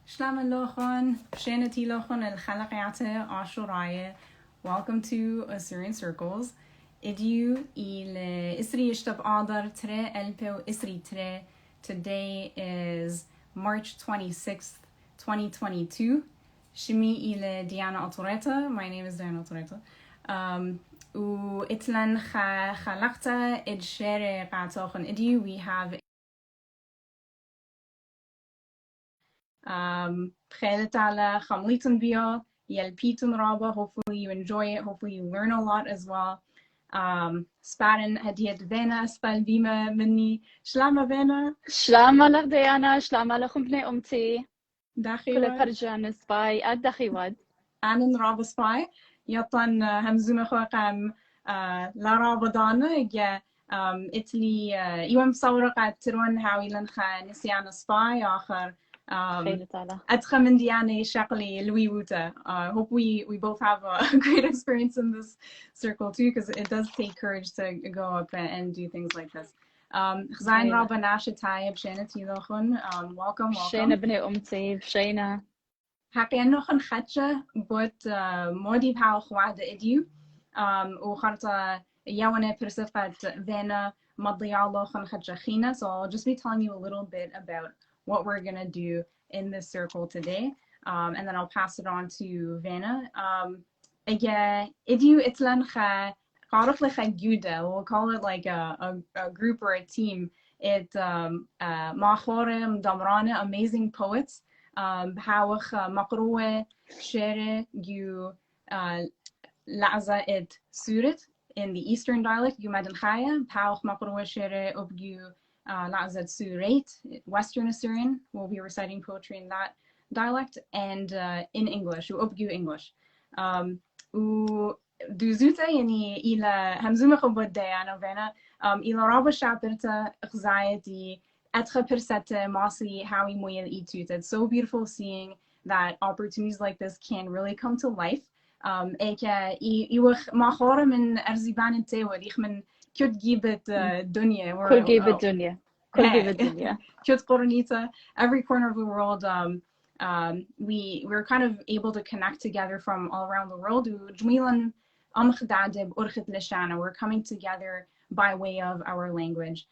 Shlama lochon, shenati lochon el Reata Oushana. Welcome to Assyrian Circles. Idyoum il Isri Ishtab Adar Tre Elpeo Isri Tre. Today is March 26th, 2022. Shimi il Diana Atureta. My name is Diana Atureta. U itlan khalaqta id shere qatochen idyu. We have hopefully you enjoy it. Hopefully you learn a lot as well. Spaden hadiyat Vana spal bima minni shlama Vana. Shlama lach Diana, shlama lachem bnei umti. Kula Dachiwad. parjan spy ad dachiwad. Anan raba spy. Yatan hamzuna khaqam la raba dana ya Italy iwam sawra qat tirwan hawilan kha nisyana spy akhar أدخل من ديانة شكلي لويوتا. Hope we both have a great experience in this circle too, because it does take courage to go up and do things like this. خزاين رابا ناشا تايب شينا تيلوخن. Welcome. شينا بني أمتي شينا. حقيقة نوخن خدشة but مودي بهاو خواد إديو. وخرطة يوانا برسفت فينا مضيع لوخن خدشة خينا. So I'll just be telling you a little bit about what we're gonna do in this circle today, and then I'll pass it on to Vana. Again, Idyoum itlan we'll call it like a group or a team. It makhoreh, mdumraneh, amazing poets. Hawach makhoreh shere you laza it Surit in the Eastern dialect. You madan chaya. Hawach makhoreh shere you Surayt, Western Assyrian. We'll be reciting poetry in that dialect and in English, English. Duzuta yani ila hamzuma khobodaya novena ila raba shaperta khzaadi atra persete masi hawi moyel Eetoota. It's so beautiful seeing that opportunities like this can really come to life. Eka iwach makhoreh min arziban tewad ich min كنت جيبت الدنيا كل جيب الدنيا كل جيب الدنيا كنت قرنيتا. Every corner of the world we're kind of able to connect together from all around the world. جميلا Umkhdadeh urchet lishana. We're coming together by way of our language.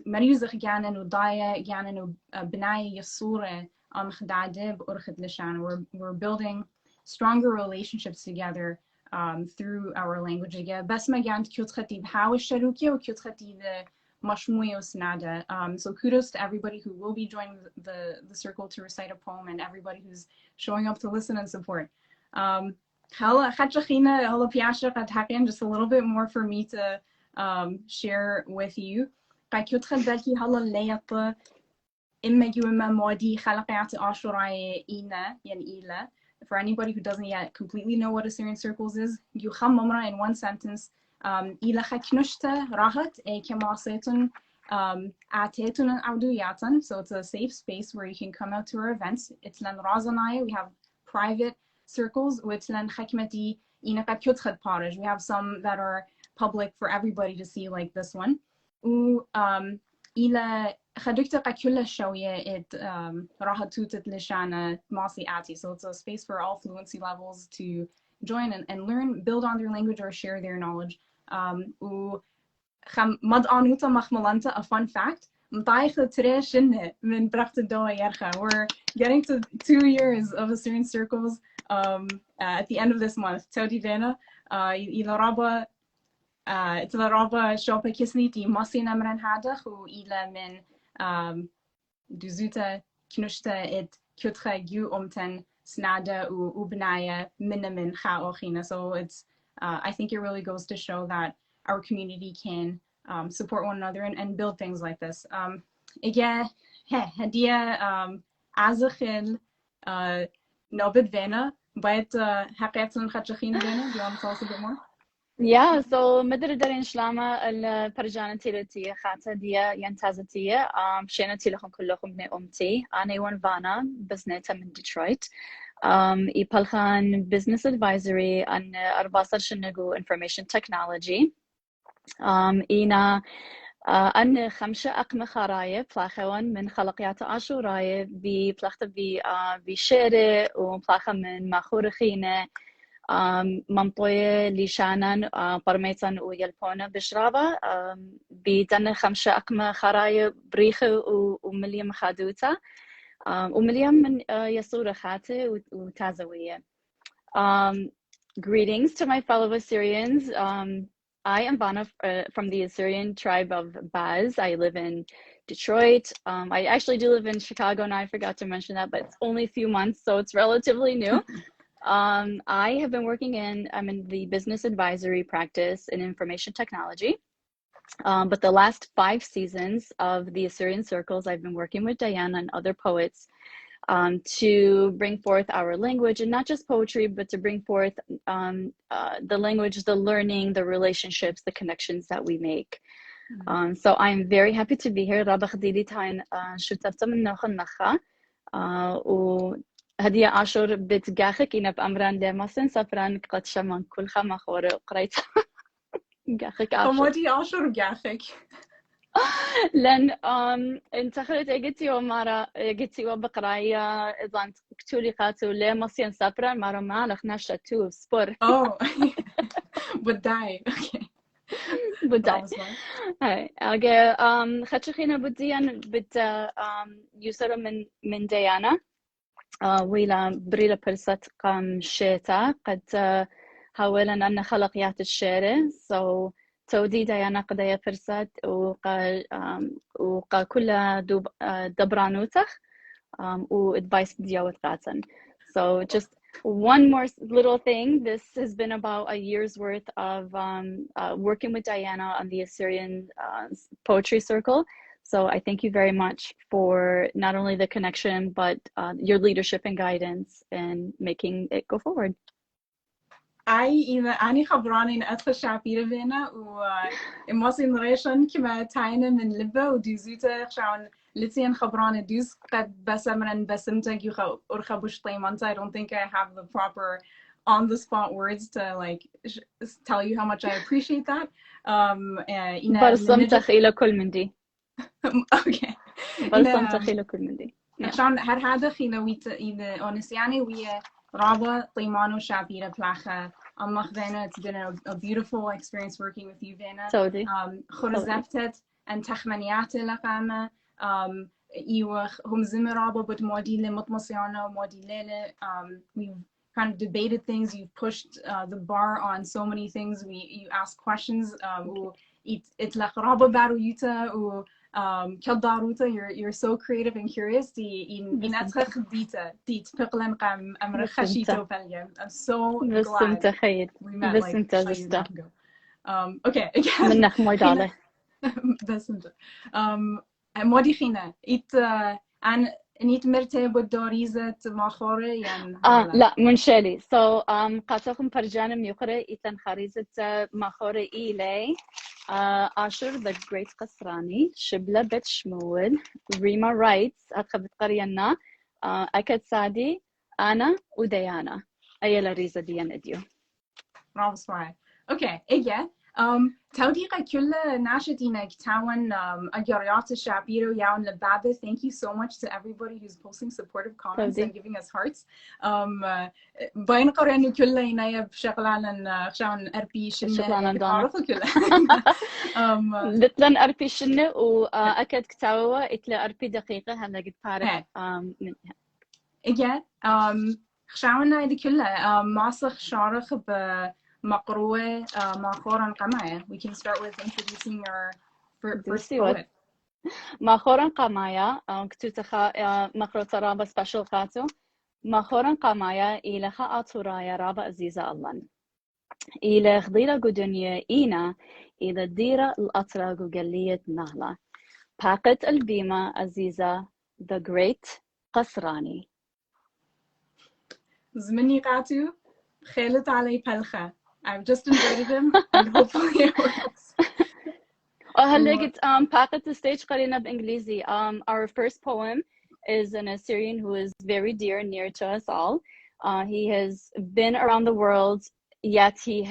مريزخ جانا ودايا جانا بناي يسورة Umkhdadeh urchet lishana. We're building stronger relationships together through our language. So kudos to everybody who will be joining the circle to recite a poem and everybody who's showing up to listen and support. Just a little bit more for me to share with you. For anybody who doesn't yet completely know what Assyrian Circles is, in one sentence, so it's a safe space where you can come out to our events. We have private circles. We have some that are public for everybody to see, like this one. So it's a space for all fluency levels to join and learn, build on their language or share their knowledge. A fun fact, we're getting to 2 years of Assyrian Circles at the end of this month. Tawdi Vana, Shopra kisniti masina mdumraneh ila min duzuta knushta it kutra gu snada ubnaya minamin khaochina. So it's I think it really goes to show that our community can support one another and build things like this. Hadia azakhil nobed Vana, but haqetan khatchina Vana. Do you want to tell us a bit more? Yeah, so مدردرين شلامة البرجانة تيلتية خاطة ديا ينتازتية شينتي لكم كلكم بني أمتي أنا يوان فانا بزنيتا من ديترويت إيبالخان business advisory أن 14 شنقو information technology إينا أن 5 أقمة خرايب بلاخون من خلقيات عاشوراية ببلاخت بشارع وبلاخة من مخورة خينة ممطوية لشانان برميتان ويلبونة بشرابة بدن 5 أقمة خرايب بريخة ومليم خادوتا ومليم من يسورة خاتة وتازوية. Greetings to my fellow Assyrians. I am Vana from the Assyrian tribe of Baz. I live in Detroit. I actually do live in Chicago now. I forgot to mention that, but it's only a few months, so it's relatively new. I have been working I'm in the business advisory practice in information technology. But the last 5 seasons of the Assyrian circles, I've been working with Diana and other poets to bring forth our language, and not just poetry, but to bring forth the language, the learning, the relationships, the connections that we make. So I'm very happy to be here. رابع خديلي تاين شوتفت من نخن نخا وهدية عاشور بتجاخك إنا بأمران لمسن سفران قد شمن كل مخورة قريت جاخك عاشور. قمودي عاشور جاخك. لأن انتخلت اجتي ومارا اجتي وبقرايا إذا كتولي قاتو ليه مصين سفرا مارا مالخ ناشا تو سبور. Oh, بداي. Okay. بداي. هاي أجا خدشخينا بديان بد يسر من ديانا ويلا بريلا برست قام شيتا قد حاولا أن خلقيات الشارع so تودي ديانا قضية فرصت وقا كل دبرانوتخ وادفايس ديوت قاتن. So just one more little thing. This has been about a year's worth of working with Diana on the Assyrian Poetry Circle. So I thank you very much for not only the connection, but your leadership and guidance and making it go forward. أنا خبرانة إن أدخل شعبيرة بينا ومواصل ريشن كما تاينة من لبة وديزوتا خشان لتين خبرانة دوز قد بسمرن بسمتك يخو أرخبوش طيمانتا. I don't think I have the proper on the spot words to like tell you how much I appreciate that. برسمتك إلى كل من دي. Okay. برسمتك إلى كل من دي. عشان هذا خيلويت إذا أنسياني ويا رابا طيمانو شعبيرة بلاخة. Vana, it's been a beautiful experience working with you, Vana. Tawdi. خرزفتت أن تخمنيات لقامة هم زمرابا but موديلة مطمسيانة موديلة. We've kind of debated things. You've pushed the bar on so many things. You ask questions. It's like رابا بارويتا كالداروتا. You're so creative and curious. I'm so glad we met like a year ago. Okay, again. منك مودالة. بسنت. مودي خينا. عن نيت مرتي بدوريزة مخورة يعني. لا منشلي. So قاتلكم فرجانم يقرأ إتن خريزة مخورة إلي. Ashur the Great Kasrani, Shibla Bet Shmuel, Rema writes, أتخبت قرينا, Akkad Saadi, أنا وديانا. أيلا ريزة ديان إديو. برافو سواي. Okay, إيه. تودي كل ناشطينك تاون أجريات الشعبية وياون لبابة. Thank you so much to everybody who's posting supportive comments and giving us hearts. بين قرينا كل إنايا بشغلان خشان أربي شنة عارفة كلها. لتلن أربي شنة وأكد كتاوة إتلا أربي دقيقة هلا قد بارك منها. إيه. خشاونا إذا كلها ماسخ شارخ makhoreh makhoreh qamaya. We can start with introducing our first poet. makhoreh qamaya كتوتخا مخروطة رابا special قاتو. makhoreh qamaya إلخا أتورaya رابا عزيزة الله. إلى خضيرة قدنيا eena إلى ديرة الأطرة قلية نهلا. باقت البيمة عزيزة the great Kasrani. زمني قاتو خيلت علي بلخة. I've just invited him and hopefully it works. باقت the stage قرينا بإنجليزي. Our first poem is an Assyrian who is very dear and near to us all. He has been around the world, yet he's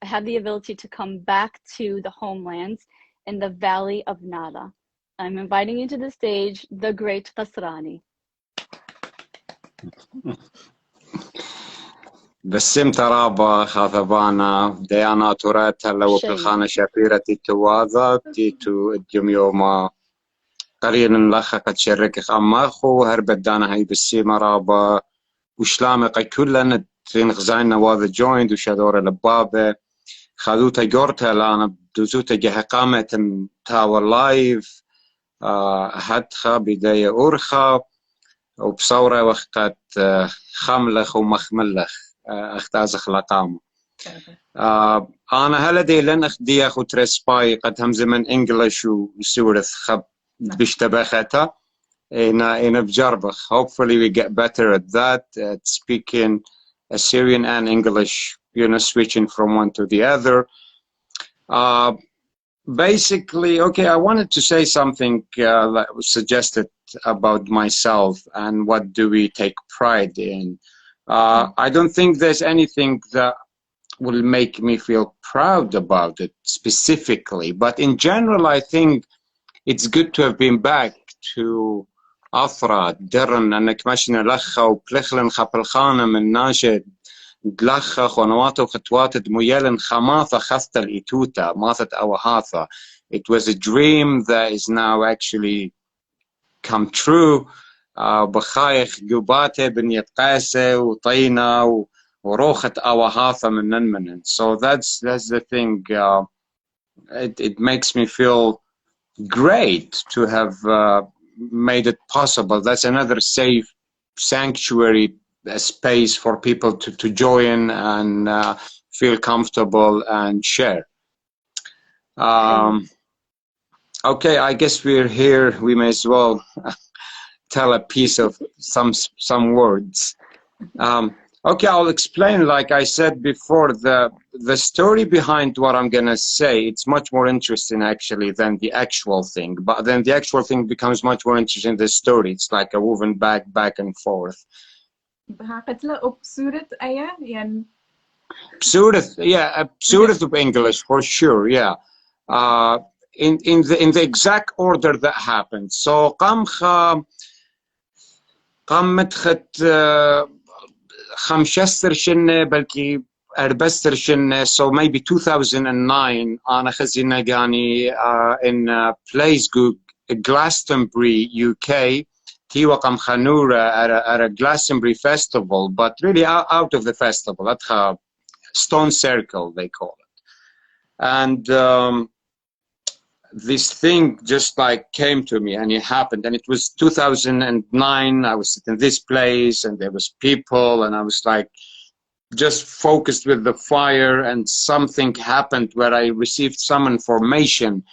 had the ability to come back to the homelands in the Valley of Nada. I'm inviting you to the stage, the great Kasrani. بسم ترابا خاثبانا ديانا أتوريتا لو بالخانة شفيرة تواضع تيتو إديوم يوما قليل لخا قد شرك أماخو هربدانا هاي بالسيما رابا وشلامق كلنا تنغزاينا واذا جويند وشادورة لبابة خذوتا جورتا لانا بدوزوتا جه قامة تاور لايف هدخا بداية أورخا وبصورة وقت خملخ ومخملخ اختازخ لقام أنا هلدي لن أخدي أخو ترسباي قد هم زمن إنجليش وسورث خب بشتبختا إن بجربخ. Hopefully we get better at that, at speaking Assyrian and English, you know, switching from one to the other. Basically, okay, I wanted to say something that was suggested about myself and what do we take pride in. I don't think there's anything that will make me feel proud about it specifically, but in general, I think it's good to have been back to Afra, Derren, and Ekmashina Lacha, Plechlen, Chapelchana, Menashe, Dlacha, Chonawato, Chetwata, Muyelen, Chamatha, Chastel, Eetoota, Mathat Awahatha. It was a dream that is now actually come true. B'chayich Gubate, Ben Yatkase, Utaina, Urochet Awahatha, Menenmenen. So that's the thing. It makes me feel great to have made it possible. That's another safe sanctuary space for people to join and feel comfortable and share. Okay, I guess we're here. We may as well tell a piece of some words. Okay, I'll explain. Like I said before, the story behind what I'm gonna say, it's much more interesting actually than the actual thing. But then the actual thing becomes much more interesting than the story. It's like a woven back and forth. Surit, yeah, Surit of English for sure. Yeah, in the exact order that happened. So قامت خمشستر شنة بلكي أربستر شنة. So maybe 2009 أنا خزينا جاني in a place Glastonbury, UK. Tiwa قام خنورة at a Glastonbury festival, but really out of the festival. at Stone Circle they call it. And this thing just like came to me and it happened, and it was 2009. I was sitting in this place and there was people and I was like just focused with the fire, and something happened where I received some information.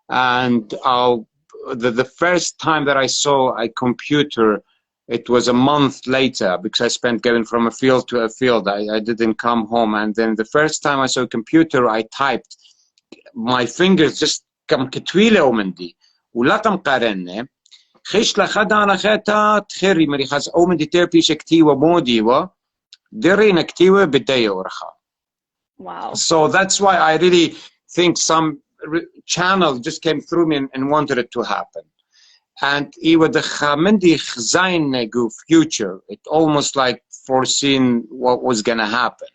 And the first time that I saw a computer, it was a month later, because I spent going from a field to a field. I didn't come home, and then the first time I saw a computer, I typed. My fingers just كم كتويلة ومندي ولا كم قارنة خيش لخد أنا خيتا تخيري مريخاز أو مندي تربيش كتيوة موديوة درينا كتيوة بداية ورخا. Wow. So that's why I really think some channel just came through me and wanted it to happen. And إيوة دخا مندي خزاين نجو future. It almost like foreseen what was gonna happen.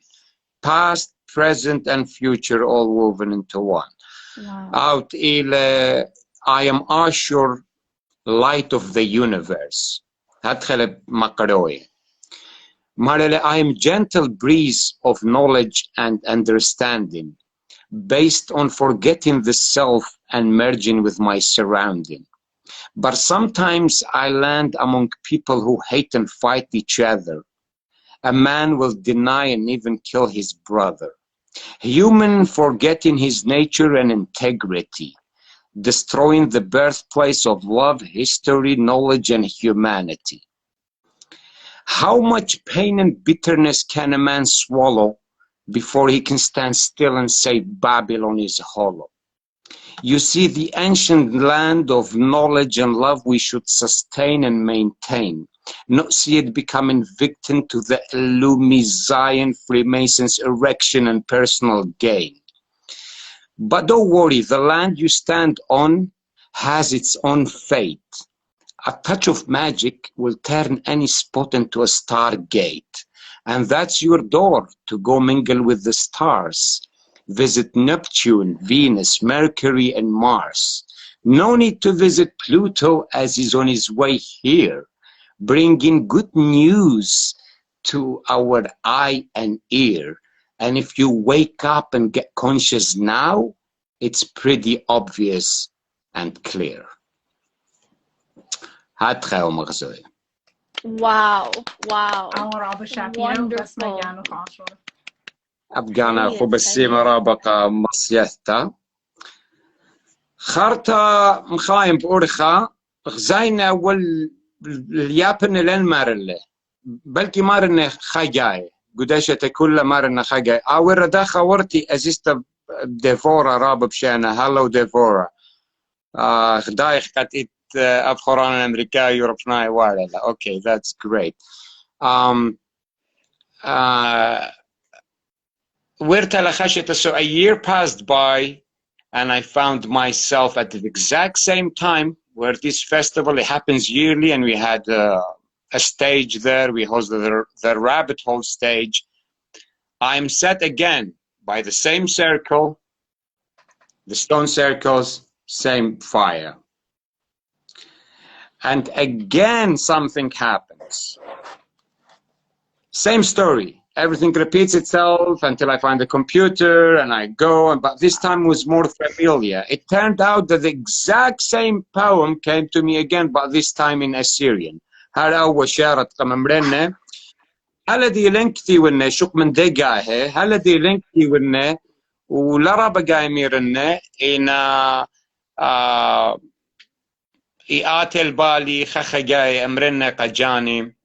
Past, present, and future all woven into one. Wow. Out I am Ashur, light of the universe. I am gentle breeze of knowledge and understanding, based on forgetting the self and merging with my surrounding. But sometimes I land among people who hate and fight each other. A man will deny and even kill his brother. Human forgetting his nature and integrity, destroying the birthplace of love, history, knowledge, and humanity. How much pain and bitterness can a man swallow before he can stand still and say Babylon is hollow? You see, the ancient land of knowledge and love we should sustain and maintain, not see it becoming victim to the Illumi Zion Freemasons' erection and personal gain. But don't worry, the land you stand on has its own fate. A touch of magic will turn any spot into a stargate. And that's your door to go mingle with the stars. Visit Neptune, Venus, Mercury, and Mars. No need to visit Pluto as he's on his way here, bringing good news to our eye and ear. And if you wake up and get conscious now, it's pretty obvious and clear. Wow, wow. Wonderful. أبقانا خبسي مرابقة مصيثتا خارتا مخايم بأورخا غزاينا واليابن لين مارله بلكي مارنا خاجاي قداشة كل مارنا خاجاي أور داخا ورتي أزيستا ديفورا راب بشانا هالو ديفورا خدايخ كاتيت أفخران أمريكا يوروبناي وارلا okay that's great so a year passed by and I found myself at the exact same time where this festival, it happens yearly, and we had a stage there. We hosted the rabbit hole stage. I'm set again by the same circle, the stone circles, same fire. And again, something happens. Same story. Everything repeats itself until I find the computer and I go, but this time was more familiar. It turned out that the exact same poem came to me again, but this time in Assyrian. هذا هو شارة مدمرنeh. هلا دي لينكتي ونه شوق من دقاهه. هلا دي لينكتي ونه ولا بقى يميرنه إنا إياتل بالي خخجاي أمرنه قجاني.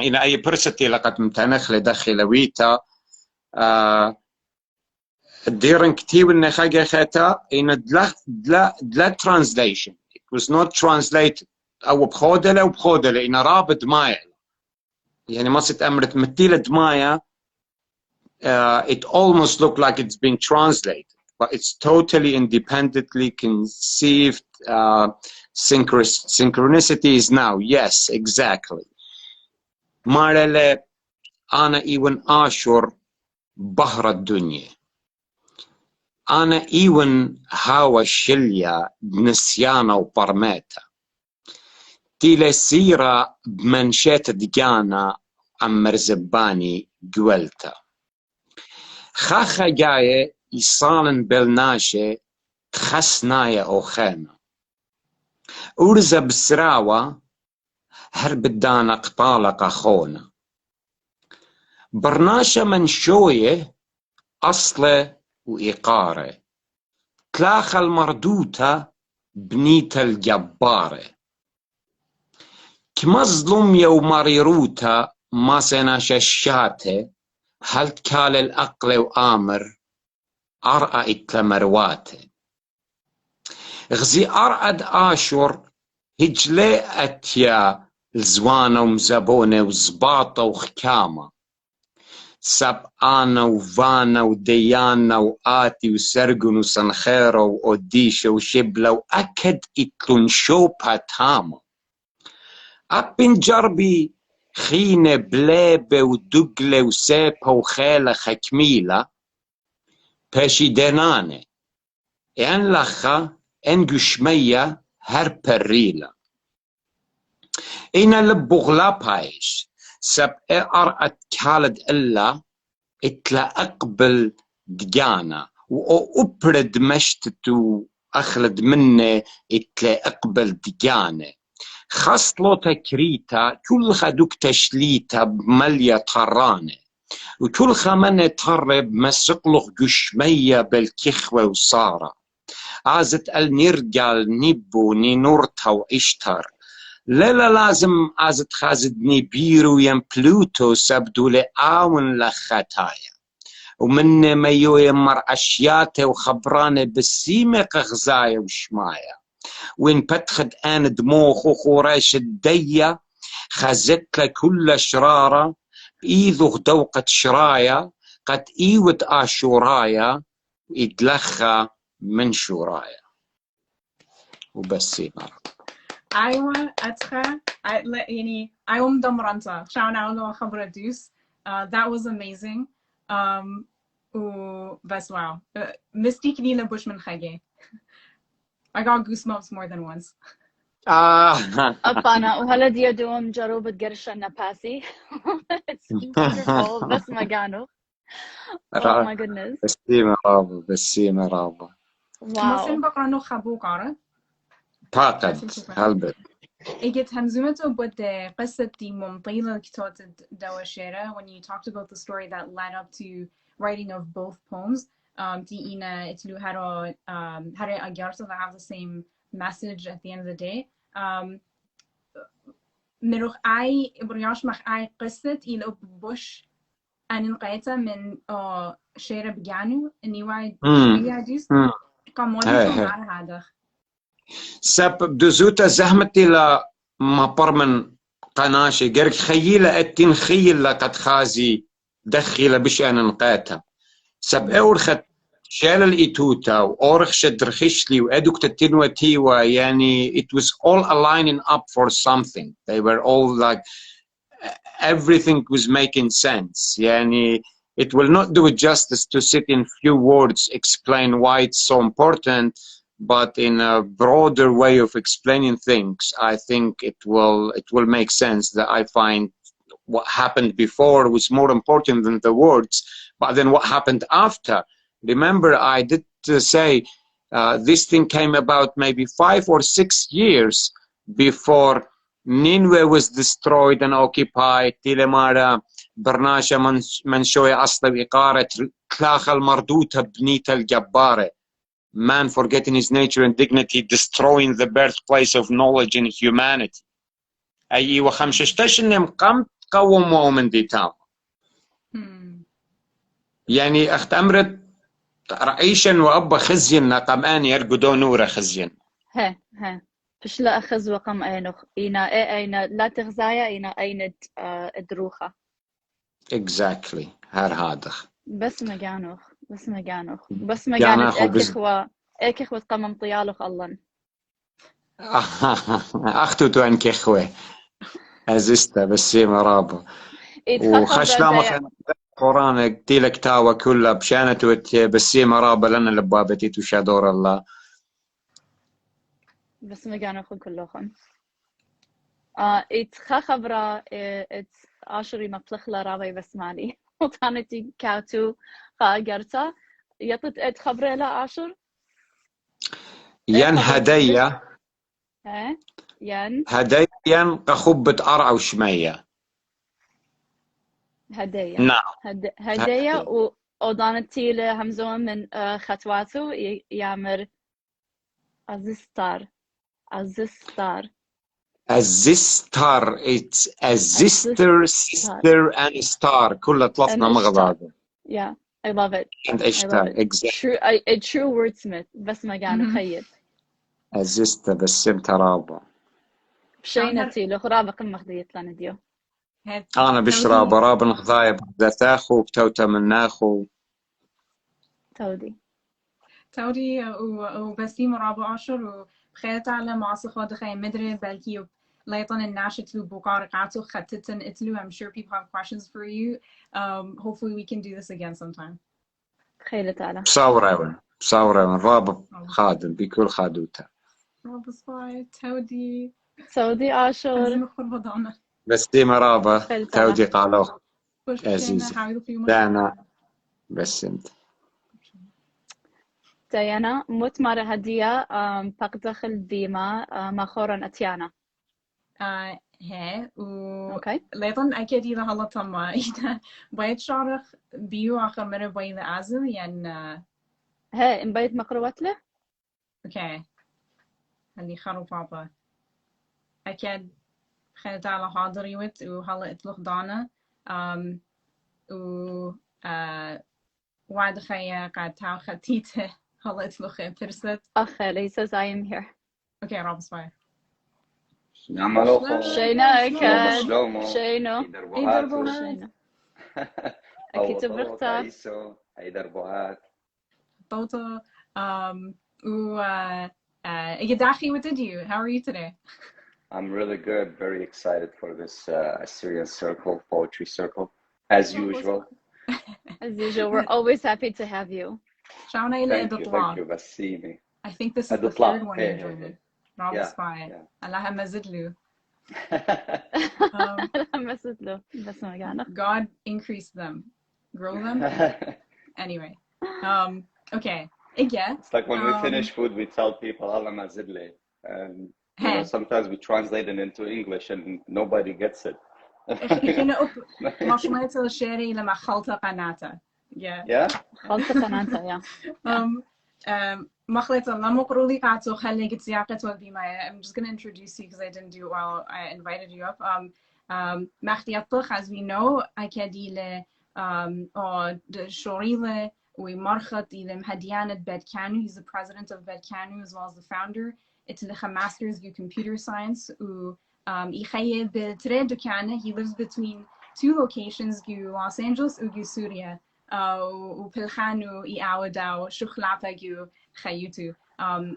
إن أي برستي لقد متنخل داخل ويتا ديرن كتير إن خاجة ختا إن دلا translation. It was not translated أو بخودلة إن رابط مايا يعني ما ست أمرت متيلة دمايا it almost looked like it's been translated, but it's totally independently conceived. Synchronicity is now, yes, exactly. Marele ana iwan Ashur bahra الدنيا. أنا إيون هاوى الشليا نسيانا وبرميتا. تيلي سيرة بمنشات دقانا أمر زباني قولتا. خاخا جاية يصالن بالناشي تخسنايا أوخانا. أرزا بسراوة هرب الدانا قطالق أخونا. برناشا من شوية أصله وإقارة. تلاخ المردوتة بنيت الجبارة. كمظلوم يو مريروتا ما سناش الشاته هل تكال الأقل وآمر أرأى إتلمرواته. غزي أرأد آشور هجلي أتيا الزوانة ومزبونة وزباطة وخكامة. سبقانا وفانا وديانا وآتي وسرقن وسنخيرة وأوديشة وشبلة وأكد إتلون شوبها تاما. أبن جربي خينة بليبة ودقلة وسيبة وخيلة خكميلة باشي دينانة إن لخا إن قشمية هربريلة إنا لبو غلابايش سب أرأت كالد إلا إتلا أقبل دقانا وأبرد مشتتو أخلد منه إتلا أقبل دقانا. خصلو تكريتا كل خدوك تشليتا بمليا طرانة وكل خمانة طرب مسقلق قشمية بالكخوة وصارة. عازت النرجال نبو نورتا وإشتر. لا لازم عازت خازد نبيرو ين بلوتو سبدو لآون لخطايا. ومن ميو يمر أشياته وخبرانه بالسيمة غزايا وشمايا. وين بتخد آن دموخ وخوراش الدية خزت كل شرارة بإيذو دوقة شرايا قد إيود آشورايا ويتلخى من شورايا وبس مرة. أيوة أتخا يعني أيوة مدمرنتا شاون أولو خبرة دوس. That was amazing. وبس واو. مستي كنيلة بوش من خاجي. I got goosebumps more than once. أبانا وهلا ديادوم جروب تقرشة نباسي. It's wonderful. بس ما كانوا. Oh my goodness. بسيمة رابا. مصين بقرانو خبوك عرض. فاقد هلبت. إجت همزومته بود قصة دي ممطيلة كتوت دواشيرة when you talked about the story that led up to writing of both poems. دي eena اتلو هرو أجارسو that have the same message at the end of the day. مروخ أي برياش مخ أي قصة إلى بوش أن نقيتها من شيرة بجانو إني وايد شوية عديس كموديتو مع هذا. سبب دزوتا زحمتي لا ما برمن قناشي قرك خيلة اتين خيلة قد خازي دخيلة بش أنا نقاتها سب أورخت شال الإيتوتا وأورخ شدرخشلي وأدوك تتنوتيوا يعني it was all aligning up for something. They were all like everything was making sense. يعني it will not do it justice to sit in few words explain why it's so important. But in a broader way of explaining things, I think it will make sense that I find what happened before was more important than the words, but then what happened after. Remember, I did say this thing came about maybe 5 or 6 years before Nineveh was destroyed and occupied. Tilemara Barnasha Manshoy Asla Iqaret Klakhal Mardoota Bnita al-Jabbare. Man forgetting his nature and dignity, destroying the birthplace of knowledge in humanity. أي وخمشتش إنهم قام قوموا من ديتام. يعني أخت أمرت رئيشا وأبا خزين نقمان يرقدون نورا خزين. ها فش لا أخذ وقم أينخ إينا لا تغزايا إينا أين دروخة. Exactly هذا. بس ما كانت إخوة قمم طيالخ الله. أختو أنك إخوة. أزستا بسيمة رابا. وخش لامخ قرآن تيلك تاوى كلها بشانة بسيمة رابا لنا لبابتي تشادور الله. بس ما كانوا كلهم. خبرة عشري مبلغ رابي بسماني. وطانتي كاتو قاقرتا يطت خبرة لا عشر. ين هدية. هدية قخبة أرع وشمية. هدية. نعم. هدية وضانتي لهمزون من خطواته يامر Azistar. It's Azister, sister, and star. كلها طلفنا مغضاضة. Yeah, I love it. And Ishtar, exactly. A true wordsmith. بس ما كان خير. Azister بسم ترابة. بشينتي لخرابة قم مخديت لنا ديو. أنا بشرابة رابا نخضايب ذاتاخو بتوتا من ناخو. تودي وبسيم رابع عشر وبخير تعلم معصخة دخي مدري بلكي ليطن الناشط لو بقارقاتو خطتن اتلو. I'm sure people have questions for you. Hopefully we can do this again sometime. خير تعالى. بصورة رابع خادم بكل خادوتا. رابع صفاي تودي عاشور. بسيم رابع تودي قالوه. عزيزي. دانا بس انت. ديانا متمرة هدية بقدخل ديما مخورة أتيانا. هي ليطن أكيد إذا هلا تما إذا بايد شارخ بيو آخر مرة بايد أعزل يعني. هي إن بايد مقروات له. أوكي. اللي خرو بابا. أكيد خلت على حاضر يوت وهلا إطلق دانا. وعد خيا قاعد تاو خطيته. هلا إطلق برست. أخي says I am here. Okay, Rob Spire. شينا أكاد. شينا. يدربوهات. أكيد تبرختا. يدربوهات. Eetoota. Igadachi, what did you? How are you today? I'm really good. Very excited for this Assyrian Circle, Poetry Circle, as usual. As usual, we're always happy to have you. Thank you, Bassimi. I think this is the third one you're doing. Yeah. Allah mazidlu. God increase them, grow them. Anyway, okay. It's like when we finish food, we tell people Allah mazidli, and you know, sometimes we translate it into English and nobody gets it. Yeah. Yeah. I'm just going to introduce you because I didn't do it while I invited you up. As we know, Akkad Saadi he's the president of Bet Kanu as well as the founder. It's a master's in computer science. He lives between two locations, Los Angeles and Surayt.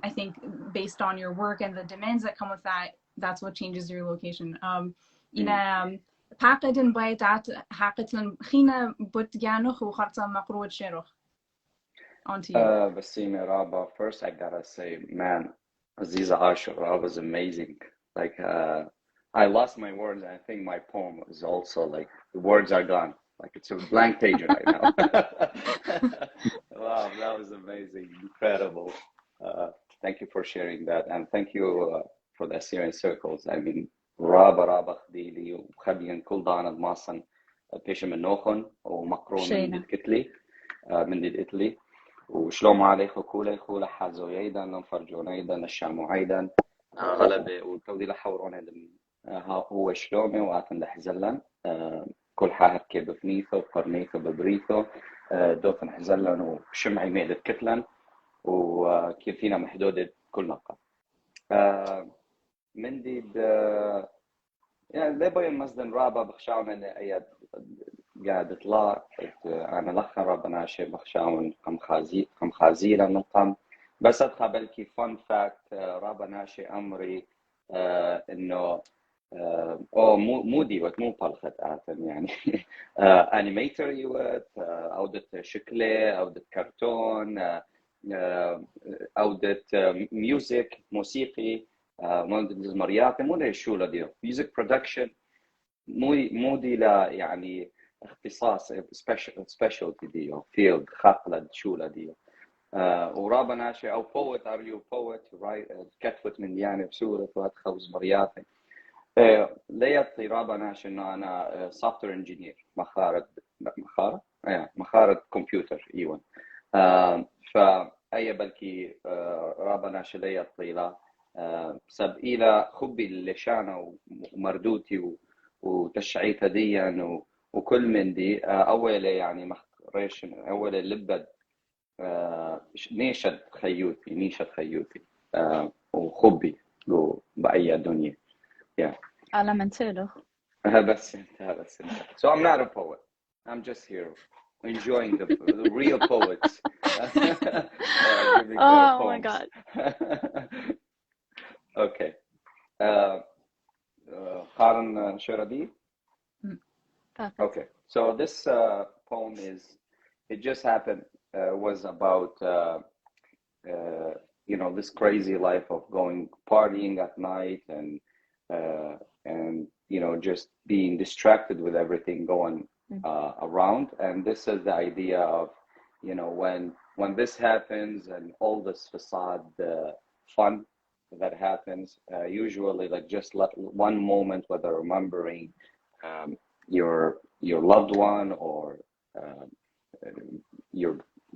I think based on your work and the demands that come with that, that's what changes your location. Onto you. Bassimi Rabah, first I gotta say, man, Aziza Ashur was amazing. Like I lost my words, and I think my poem is also like the words are gone. Like it's a blank page right now. Wow, that was amazing, incredible. Thank you for sharing that, and thank you for the Assyrian circles. I mean, Rabah خديلي وخبيا كل دانا ماسن بيش من نوخن ومقرون من الكتلي من الإتلي وشلوم عليك كولا كولا حازو يدا نفرجون يدا نشامو عيدا غلبة وتودي لحورون هو شلومي واتن لحزلن كل حاهر كيف بفنيثو بقرنيثو ببريثو دوفن حزلن وشمعي ميدة كتلن وكيف فينا محدودة كل نقا من دي يعني ذي بين مصدن رابا بخشاون أياد قاعد طلع أنا لخن ربنا شيء بخشاون قم خازيرا من قم بس أدخل بالكي فن فاكت ربنا شيء أمري إنه مو ديوت مو بالخت آتن يعني أنيميتر يوت أودة شكله أودة كرتون أودة ميوزك موسيقي مهندس مرياتي مو ده شو لديو ميوزك برودكشن مو دي لا يعني اختصاص سبيشالتي ديو فيلد خاطلة شو لديو ورابا ناشي او بوت ار يو بوت كتفت من يعني بسورة وادخوز مرياتي ليتي رابا ناشي انه انا سوفت وير انجينير مخارج كمبيوتر ايوان فاي بلكي رابا ناشي ليتي لا سب إلى خبي اللشانة ومردوتي وتشعيتها ديا وكل من دي أول يعني مخريش أول اللبد نيشد خيوتي وخبي بأي دنيا على من تلو بس انت so I'm not a poet I'm just here enjoying the real poets oh my god okay Karen Sharadi okay so this poem it just happened was about you know this crazy life of going partying at night and you know just being distracted with everything going around and this is the idea of you know when this happens and all this facade fun that happens usually like just one moment whether remembering your loved one or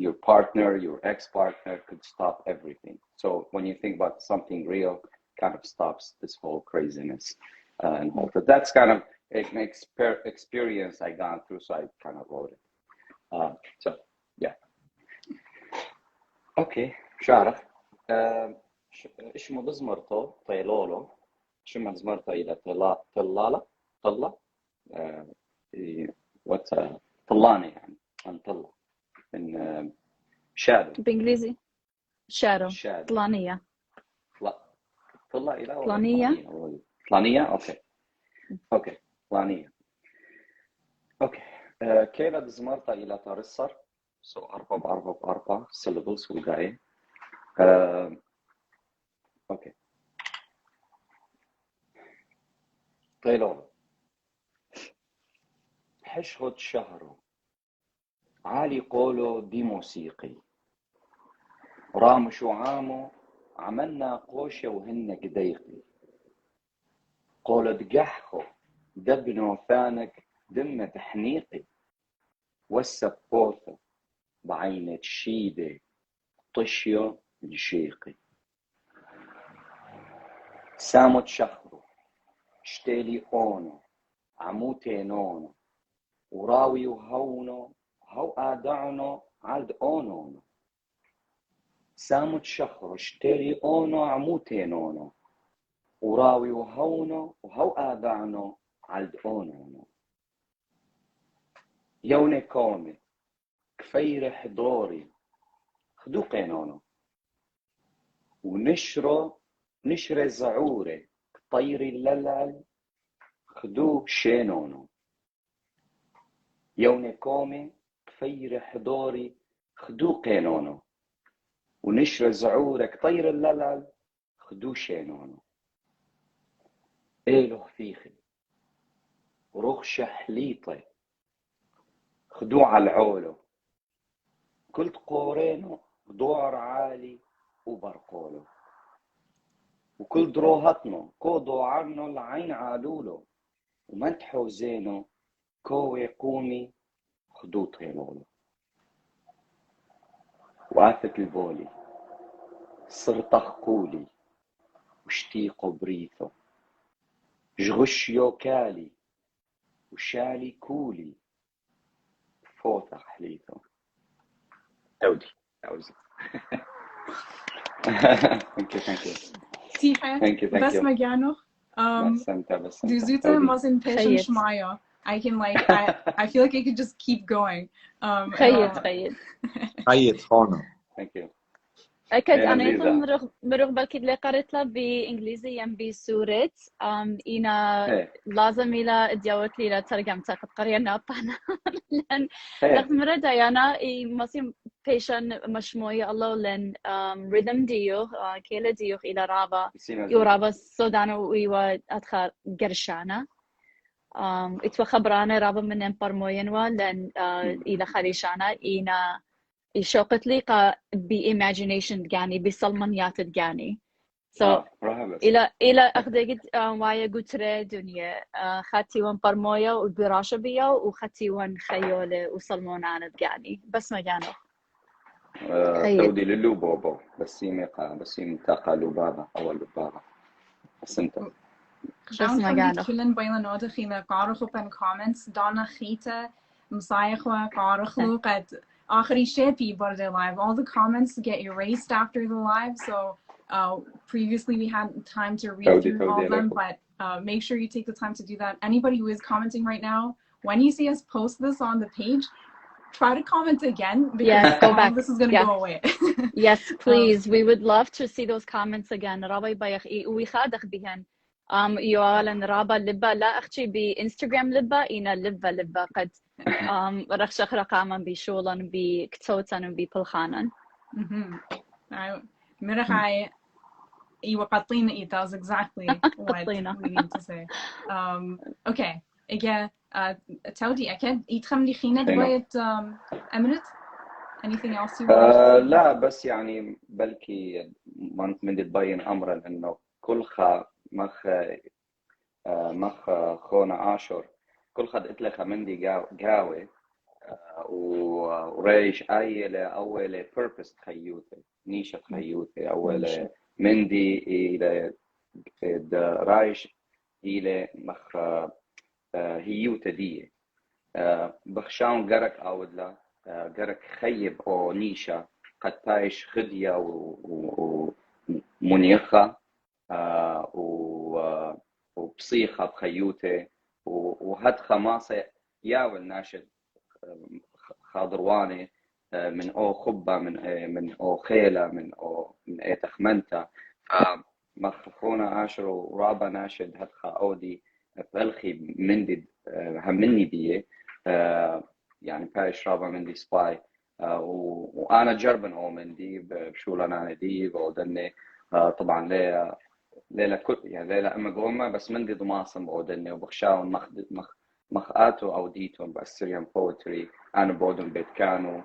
your partner your ex-partner could stop everything so when you think about something real kind of stops this whole craziness and all that that's kind of an experience I gone through so I kind of wrote it so yeah okay شعرف إيش مو بزمرته طيلولو شو ما زمرته إلى طلة طلاني يعني عن طلة من shadow بإنجليزي shadow shadow طلانية طلائية ولا طلانية طلانية اوكي طلانية اوكي كيلا دزمرتا إلى تارسر سو أربع syllables والقاية اوكي طيلون حشهد شهره عالي قولو دي موسيقي رام شعامو عملنا قوشة وهن قديقي قولو دقحخو دبنو ثانك دمة تحنيقي والسبوثة بعينة شيدة طشيو الشيقي سامو تشخرو شتيلي اونو عموتي نونو وراوي وهونو هو آدعنو عالد اونونو سامو تشخرو شتيلي اونو عموتي نونو وراوي وهونو وهو آدعنو عالد اونونو يوني كومي كفير حضوري خدو قينونو نشر زعوري طيري الللل خدو شينونو يوني كومي كفير حضوري خدو قينونو ونشر زعورك طير الللل خدو شينونو ايلو فيخي ورخشة حليطة خدو على العولو كلت قورينو دور عالي وبرقولو وكل دروهتنو كودو عنو العين عالولو ومنتحو زينو كوي قومي خدو طيلولو وعثت البولي صرت أخقولي وشتيقو بريثو جغشيو كالي وشالي كولي فوت أحليثو تودي أوزي thank you Tiha, thank you best magano. بس Duzuta mustn't patient shmaya. I can I feel like I could just keep going. خيط Hona. thank you أكد أنا يثم مرغ بالكيد اللي قريت له بإنجليزي يم بسوريت إنا لازم إلى ديوت لي ترجمتها قد قرينا بنا لأن لقد مرة ديانا ماسي بيشن مشموية الله لأن ريذم ديو كيلا ديو إلى رابا يو رابا سودانو ويوا أدخل قرشانا إتوا خبرانا رابا من برموينوا لأن إلى خليشانا إنا شوقت لي بإيماجينيشن تجاني بصلمنيات تجاني إلى أخذت ويا قترة دنيا خدتي وان برمويا وبراشة بيا وخدتي وان خيولة وصلمونان تجاني بس ما جانو تودي للو بوبو بسيم تاقا لبابا أو لبابا بس انت بس ما جانو كلن بيلا نودا خينا قارخو بن comments دانا خيتا مصايخوا قارخو قد آخری شبی برده live. All the comments get erased after the live, so previously we had time to read through all of them, but make sure you take the time to do that. Anybody who is commenting right now, when you see us post this on the page, try to comment again because go back. This is going to go away. Yes, please. We would love to see those comments again. رابي بايخ ويخادخ بهن. يوالن رابا لبا لا أختي بإنستغرام لبا إنا لبا قد رخشخ رقاما بشولن بكتوتن ببلخانن. مرخاي يوقطين إيه that's exactly what we need to say. Okay, again, Tawdi, أكيد يتخم لي خينة دوايت Ameena'eet? Anything else you want? لا بس يعني بلكي من تبين أمرا إنه كل مخ خونا آشور كل خد إتلخ مندي جاوي وريش أيلة أولة purpose تخيوته نيشة تخيوته أولة مندي إلى رايش إلى مخ هيوته دي بخشان جرك أودلا جرك خيب أو نيشة قد تايش خدية ومنيخة وبصيخة بخيوته وهاد خماسة ياول ناشد خاضرواني من أو خبة من أو خيلة من أي تخمنتا مخونا عاشر ورابا ناشد هدخا أودي بلخي مندي همني بيه يعني بايش رابا مندي سباي وأنا جربن أو مندي بشولنا ندي بودني طبعا ليلة كل يعني ليلة أما قومة بس مندي ضماصم بودني وبخشاون مخآتو أو ديتون بأسيريان بوتري أنا بودن بيت كانوا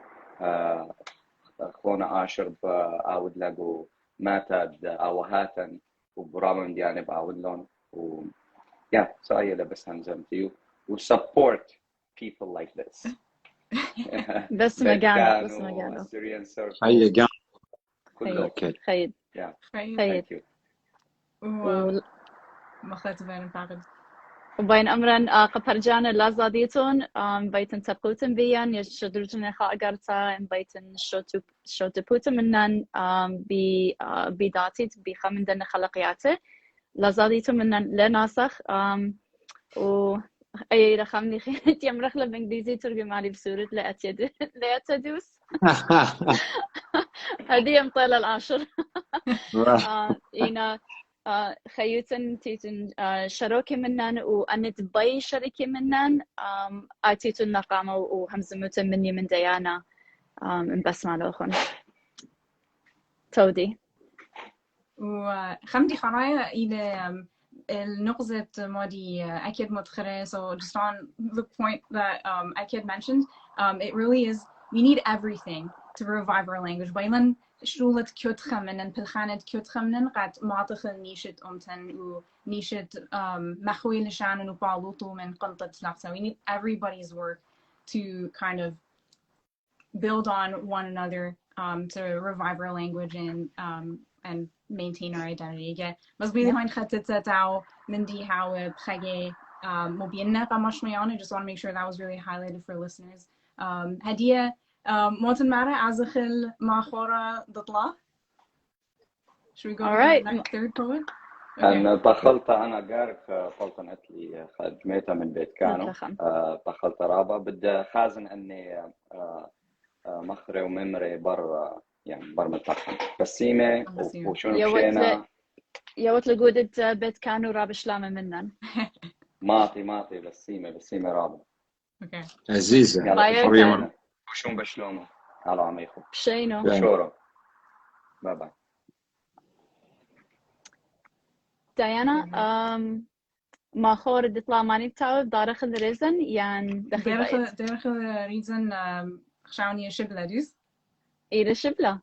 أخونا عاشر بأود لقوا ماتد أوهاتن وبرامن دياني بأود لون و سأيه بس هنزمتيو و support people like this بس مجانا Assyrian Circle هيا جام كله خيد thank you مخلت بين بعض وبين أمرا قبرجانا لازاديتون بيتن تبقوتن بيان يشدرتن خاقرتا بيتن شوت بوتن منن بداتيت بخمن دن خلقياته لازاديتون منن لناسخ و أي رقمني خيرت يمرخ بالإنجليزي ترجم علي بسورت لا أتدوس هذه مطلع العاشر إينا خيوتن تيتن شروكي منن وأنت باي شركي منن آتيتن نقامة وهمزموتن مني من ديانا بسمع لأخون تودي وخمدي خرايا إلى النقطة مودي أكيد متخرج so just on the point that Akkad mentioned it really is we need everything to revive our language بايلن شغلة كيوت خمنن بالخانة كيوت خمنن قد معطخ نيشة أمتن ونيشة مخوي لشان وبالوتو من قنطة نفسه we need everybody's work to kind of build on one another to revive our language and maintain our identity again. بس بيلي هاي خطة تاو مندي هاو بخجي مبينة قماش ميانة. Just want to make sure that was really highlighted for listeners. هدية موتن مرة أزخل makhoreh دطلع. Should we go to the next third poet? أنا دخلت أنا قارك فلطنت لي جميتها من بيت كانوا دخلت رابا بدي خازن أني مخري وممري بر يعني بر متلخم بسيمة وشنو مشينا يوت لقودة بيت كانوا راب شلامة منن ماطي بسيمة رابا عزيزة يلا وشون بشلومه على عميخو بشينو شورو باي ديانا makhoreh دطلع ماني بتاعو دارخل ريزن يعني دارخل ريزن خشاوني شبلة دوس إلى شبلة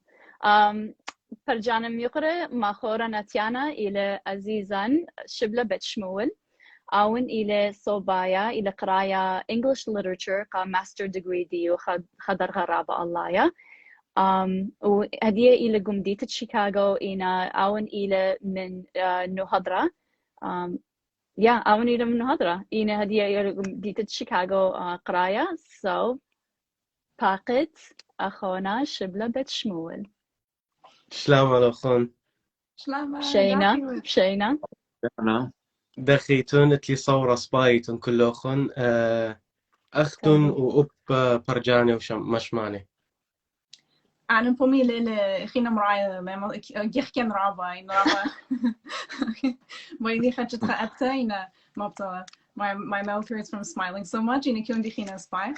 فرجانم يقرأ makhoreh نتيانا إلى عزيزان شبلة بيت شمول أون إلى صوبايا إلى قراية English literature كا master degree ديو خدر غرابة الله وهدية إلى جمدية شيكاغو إنا أون إلى من نهضرة أون إلى من نهضرة إنا هدية إلى جمدية شيكاغو قراية so باقت أخونا شبلة بيت شمول سلام عليكم شينا دخيتون اتلي صورة سبايتون كلوخن أختن وأب برجاني ومشماني أنا بومي لخينا مرايا لما يحكي رابا إن رابا ما يدي خدت خأبته إن ما بطلع my mouth hurts from smiling so much إن كون دي خينا سباي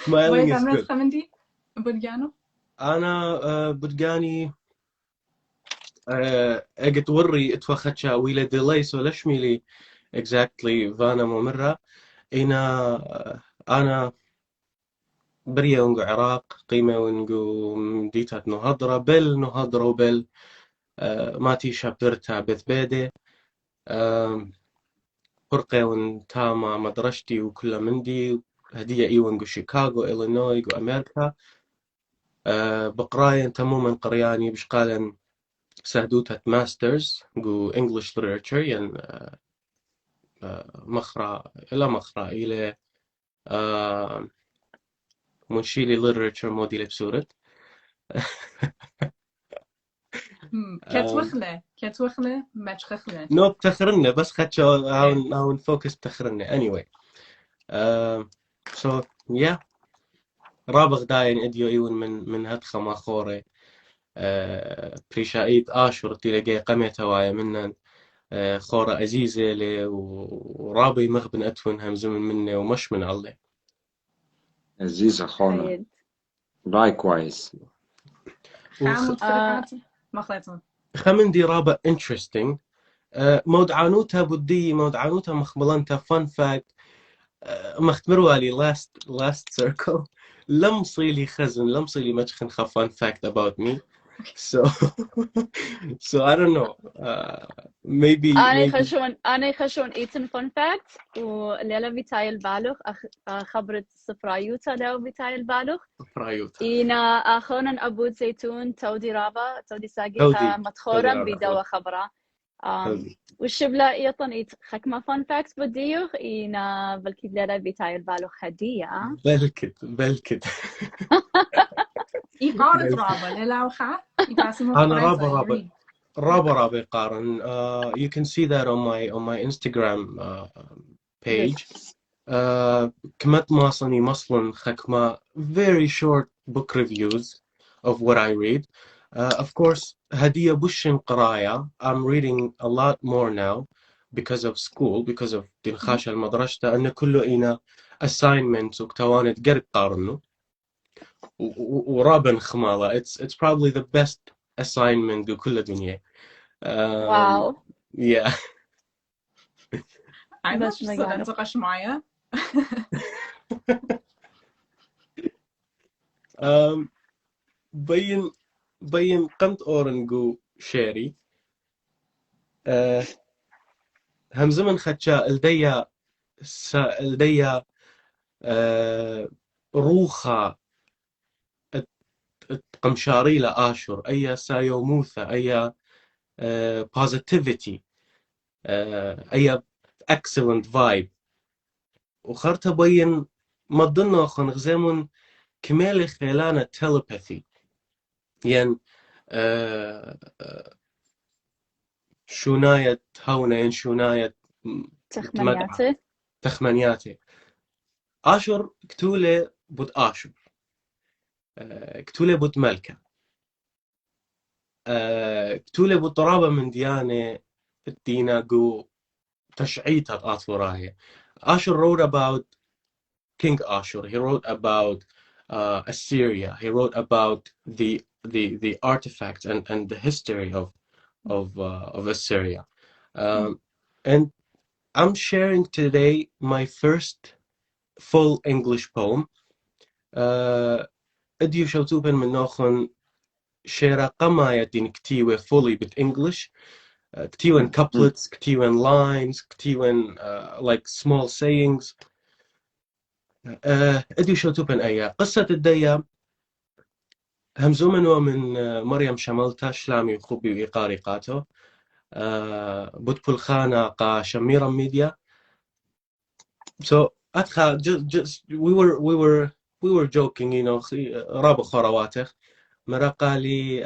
smiling is good خمندي برجانو أنا برجاني أجت وري اتوخدشا ويلا ديلي سو لشميلي exactly فانا ممرة أنا بريا ونقو عراق قيمة ونقو مديتات نهضرة بل نهضرة وبل ماتي شابرتا بثبادة فرقة ونتاما مدرشتي وكل مندي هدية ونقو شيكاغو إلينوي وأمريكا بقرايا تماما قرياني بشقالا سهدوتة ماسترز جو English literature يعني مخرى إلى منشيلي literature موديل بسورت كتوخلة ما تخخلة نو بتخرنا بس خدش هاون فوكس بتخرنا anyway So yeah, رابغ داين إديو إيون من هدخة ماخورة بريشايت آشور تلقي قمت هواية منن خورة أزيزة لي ورابي مغبن أتون همزمن مني ومش من الله. عزيزة خونا. عيد. Likewise. خامود فرقات مخلطون. خمن دي رابع interesting. مودعانوتا بدي مودعانوتا مخبلانتا fun fact. مختمروا لي last circle. لم صيلي خزن لم صيلي مجخن fun fact about me. So I don't know. Maybe أنا خشون إيتن fun fact وليلا بتاعي البالغ خبرت سفرايوتا لو بتاعي البالغ سفرايوتا إينا أخونا أبو زيتون تودي رابا تودي ساقيها مدخورا بدوا خبرة والشبلة يطن إيت خكمة fun facts بديوخ إينا بلكي ليلا بتاعي البالغ هدية بلكت قارة رابا لا وخا أنا رابا قارن. You can see that on my Instagram page. كمت ماصني مصلن خكمة very short book reviews of what I read. Of course هدية بوشن قراية. I'm reading a lot more now because of school, because of تنخاش المدرسة أن كله إينا assignments وكتوانت قرق قارنه ورابن خمالة. It's probably the best assignment بكل الدنيا. Wow. Yeah. I'm not sure نتقاش معايا. بين قمت أورنجو شيري. همزمن خدشا الديا روخا قمشاري لآشور أي سايوموثا أي positivity أي excellent vibe وخرت بين مضنا خن غزامن كمال خيلانة telepathy يعني شوناية هونين شوناية تخمنياتي آشور كتولة بود آشور كتولة بود ملكة كتولة بود طرابة من ديانة الدينا جو تشعيتها آثوراهي. Ashur wrote about King Ashur. He wrote about Assyria. He wrote about the artifacts and the history of Assyria. And I'm sharing today my first full English poem. أديو شوتوبن من نوخن شيرا قما يدين كتيوة fully with English. كتيوان couplets, كتيوان lines, كتيوان like small sayings. أديو شوتوبن أيا قصة الديا همزومن من مريم شملتا شلامي وخوبي وإيقاري قاتو بوت بلخانة قا شميرا ميديا. So أتخا just we were joking, you know, رابو خرواتخ مرقالي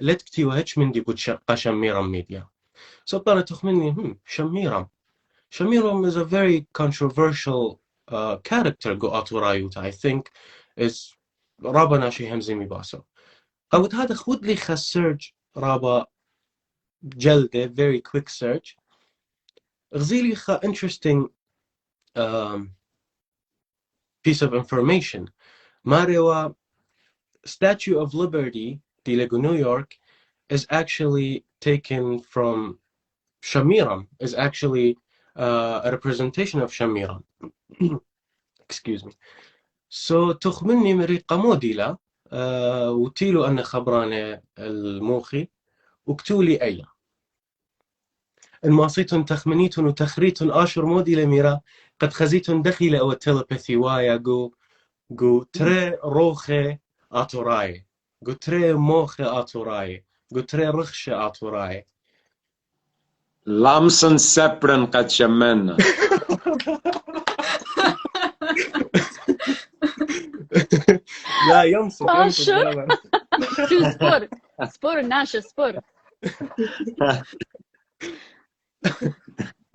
لت كتيوة هيش من دي بوت قا شميرا ميديا. So طانا تخمني شميرا is a very controversial character go Aturayuta. I think is رابا ناشي همزيمي باسو. قوت هذا خود لي خس search رابا جلدة very quick search. غزيلي خا interesting piece of information. Marewa Statue of Liberty, di Lego New York, is actually taken from Shamiram, is actually a representation of Shamiram. Excuse me. So تخمني مريقة موديلا وتيلو أن خبرانة الموخي وكتولي أيا الماصيتون تخمنيتون وتخريتون آشور موديلا ميرا قد خزيتون دخيلة أو التلبثي وايا جو تري روخي آتوراي جو تري موخي آتوراي جو تري رخشة آتوراي لامسن سبرن قد شمنا. لا يمسك سبور ناشا سبور.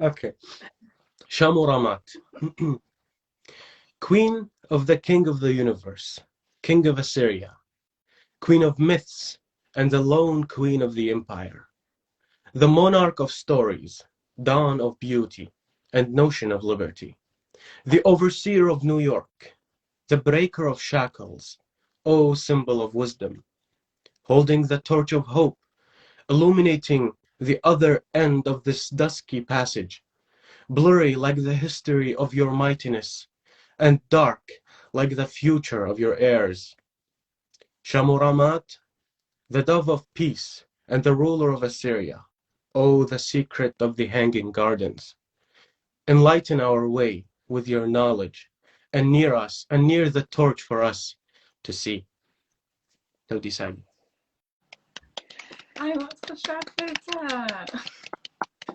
اوكي شامورامات Queen of the King of the Universe, King of Assyria, Queen of Myths, and the lone Queen of the Empire, the monarch of stories, dawn of beauty, and notion of liberty, the overseer of New York, the breaker of shackles, O symbol of wisdom, holding the torch of hope, illuminating the other end of this dusky passage, blurry like the history of your mightiness, and dark like the future of your heirs. Shamuramat, the dove of peace and the ruler of Assyria, O the secret of the hanging gardens. Enlighten our way with your knowledge, and near us, and near the torch for us to see. Tawdi Saadi. أيوة استشعرت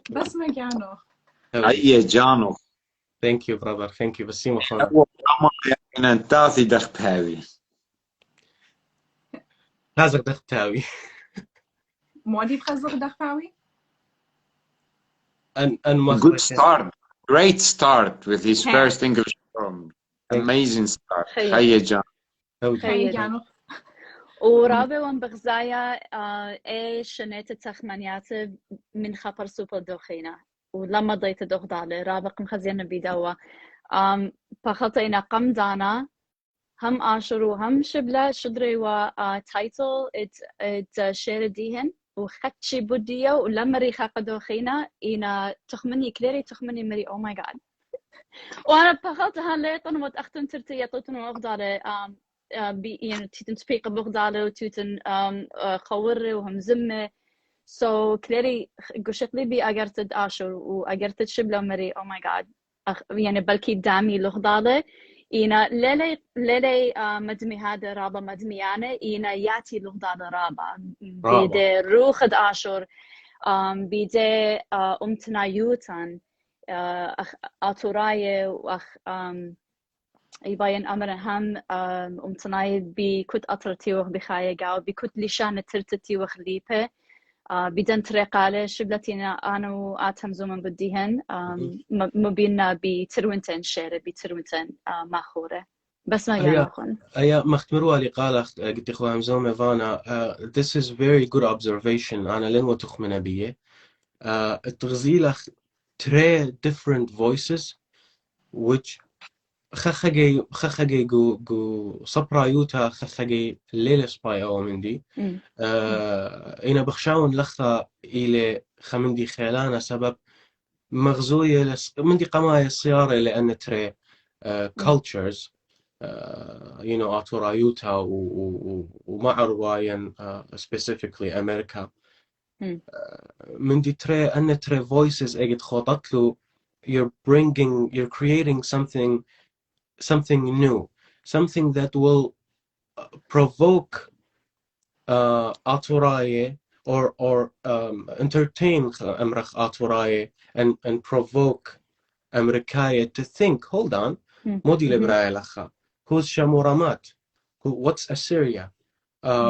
بس مكانه. هيا جانو. Thank you, brother. Thank you. Basima Hona. أنا تاثي دخت هاوي. Hazak Dakhtawi. مودي بخزق دخاوي. And Good start. Great start with his first English poem. Amazing start. هيا جانو. هيا جانو. ورابع بغزايا شنيت تخمنيات من خبر سوبر دوخينا ولما ضيت دغدالي رابق مخزينا بيدوا بخطينا قم دانا هم آشور وهم شبلة شدري و تايتل ات شير ديهن وختشي بودية ولما ريخا قدوخينا إينا تخمني كليري تخمني مري أو ماي جاد وأنا بخطها ليطن وتأختن ترتي يطوتن وغدالي يعني تيتن سبيق بغدالي وتيتن خوري وهم زمة so كليري قشت لي بي أجرت آشور وأجرت شبلة مري أو ماي جاد يعني بلكي دامي لغدالي إينا ليلي مدمي هذا رابا مدميانة إينا ياتي لغدالي رابا بيدي روخد آشور بيدي أمتنايوتان أتوراي وأخ يبين أمر هم أمتناي بكت أطرتي وخ بخاية جاو بكت لشان ترتتي وخليبه بدن ترقالة شبلتنا أنا وآتهم زومن بديهن مبينا بتروينتن شعر بتروينتن مخورة بس ما يعنون أيا مختمروا اللي قال قلت إخوان زومة فانا this is very good observation أنا لين وتخمنا بيه التغزيلة three different voices which خخجي جو صبرايوتا خخجي ليلة سباي أو مندي إنا بخشاون لخا إلى خمندي خيلانة سبب مغزوية مندي قماية السيارة لأن تري cultures you know أتورايوتا ومع رواية specifically أمريكا مندي تري أن تري voices أجد خطط له you're creating something new, something that will provoke Aturaye or entertain Amrach Aturaye and provoke Amrikaye to think, hold on, who's Shamuramat? What's Assyria?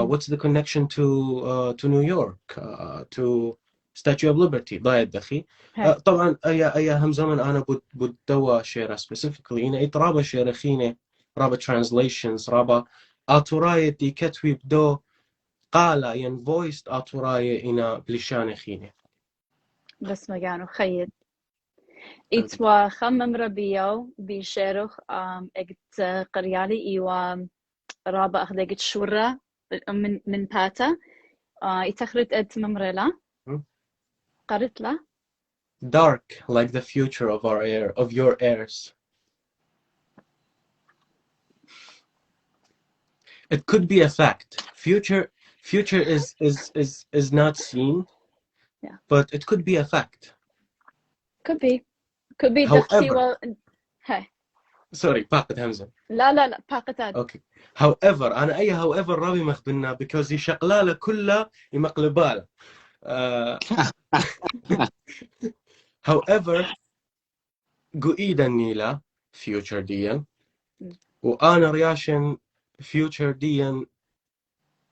What's the connection to New York, to Statue of Liberty? ضايد دخي. طبعا أي هم زمن أنا بدوا شيرة specifically إن إترابة شيرة خينة رابة translations رابة أتوراية دي كتوي بدو قالة ين voiced أتوراية إنا بلشان خينة بس ما كانوا خيد إتوا خمم ربيو بشيرخ إجت قريالي إيوا رابة أخذت شورة من باتا إتخرت إت ممرلا قريت له dark like the future of your heirs. It could be a fact. Future is not seen, but it could be a fact. Could be. However, hey. Sorry, باقت همزة. لا باقت هذا. Okay. However, أنا أي however رابي مخبرنا because يشقلالة كلها يمقلبالة. However, قويدا نيلا future ديان وأنا رياشن future ديان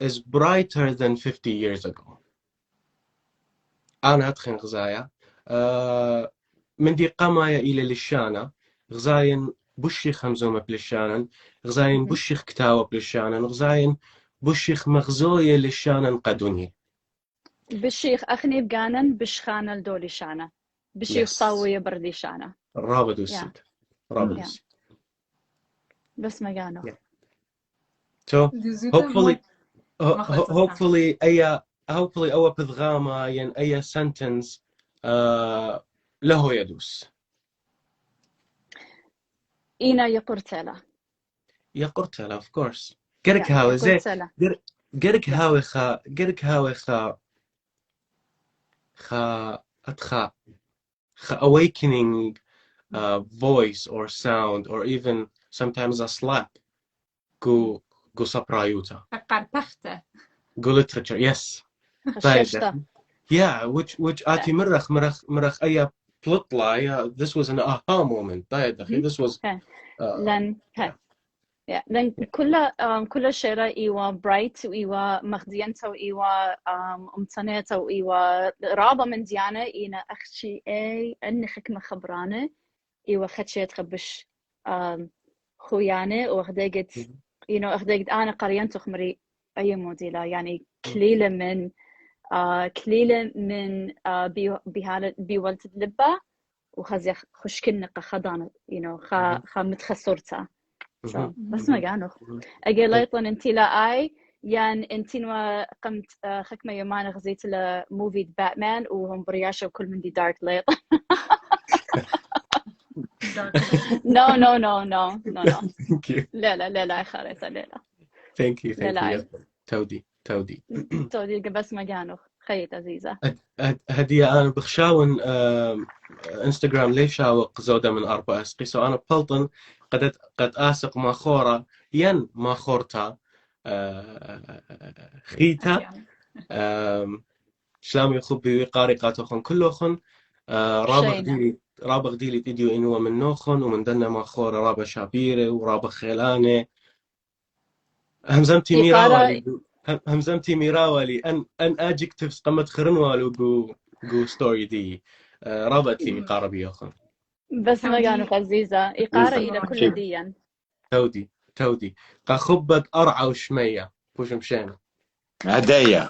is brighter than 50 years ago. أنا أدخن غزايا من دي قمايا إلى لشانة غزاين بوشيخ همزومة بلشانن غزاين بوشيخ كتاوة بلشانن غزاين بوشيخ مغزوية للشانن قدوني بشيخ أخني بقانن بشخانة الدولي شانة بشيخ Yes. طاوية بردي شانة رابط السيد رابط السيد بس ما قانو so hopefully مخلصة. hopefully أو بذغامة ين أي sentence له يدوس إينا يقرتلا يقرتها of course قرك هاوي زي قرك هاوي خا أتخا awakening voice or sound or even sometimes a slap go saprayuta قربختة. go literature yes خششتا yeah which ati مرخ أي بلطلة this was an aha moment this was لأن كل شيرة إيوا برايت وإيوا مخدينتا وإيوا أمتنيتا وإيوا رابا من ديانة إينا أخشي أن خكمة خبرانة إيوا خدشيت خبش خويانة وأخدقت أخدقت أنا قرينتو خمري أي موديلا يعني كليلة من بهالة بيولت اللبة وخزي خشكنا خدانة خا متخسرتا بس ما قانو أجي لايطن أنتي لا أي يعني أنتي قمت خكمة يومان غزيت له موفي باتمان وهم برياشة وكل من دي دارك لايط no thank you لا خارطة لا thank you تودي بس ما قانو خيط عزيزة هدية أنا بخشاون إنستغرام ليش شاوق زودة من 4 أسقي سو أنا بلطن قد آسق ماخورة ين ماخورتا خيتا شلام يخبي قارقاتوخن كلوخن رابغ ديلي إديو إنوا من نوخن ومن دنا ماخورة رابا شابيرة ورابا خيلانة همزمتي ميراولي ان adjectives قمت خرنوالو جو ستوري دي رابط لي قاربي يوخن بس ما كانوا خزيزة إقارة إلى كل ديان تودي قخبت أرعى وشمية وش مشينا هدايا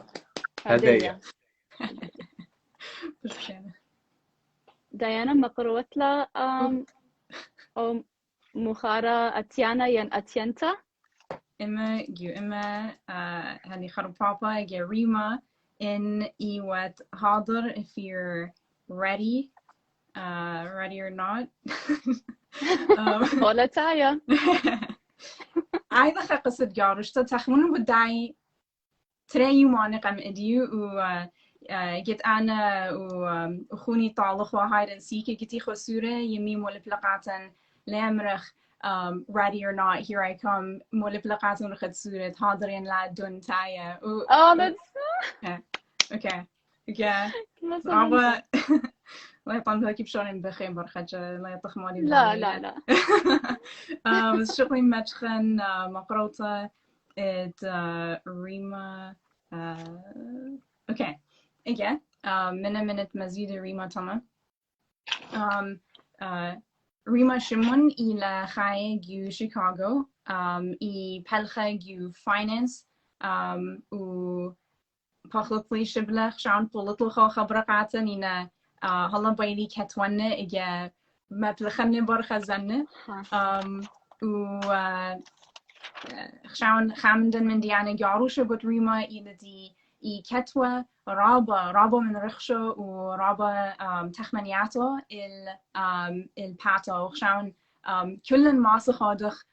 ديانا مقروت لا أو مخارة أتيانا ين أتينتا إما هني خرب بابا يا ريما in إيوات حاضر if you're ready or not ولا تايا أيضا قصة جارشتا تخمون بداي ترى يوماني قم إديو جت أنا وخوني طالخ وهايد نسيكي كتي خسورة يمي مولفلقاتن لامرخ ready or not here I come مولفلقاتن رخد سورة حاضرين لا دون تايا okay رابا لا يطعم ذاكي بشارين بخير برخجة لا يطخماني لا بس شغلي مدخن مقروطة ريما okay again minute مزيد ريما تما Rema Shamon إلى خاية جو شيكاغو بلخة جو finance و بخلطلي شبلة خشان political خبرة قاتن إنا هلا بايلي كتوانة إجا ما بلخني برخة زنة و خشان خامندن من ديانة جاروشة بود ريما إلى دي كتوة رابا من رخشة ورابا تخمنياتو الباتو خشان كل ماسة خادخ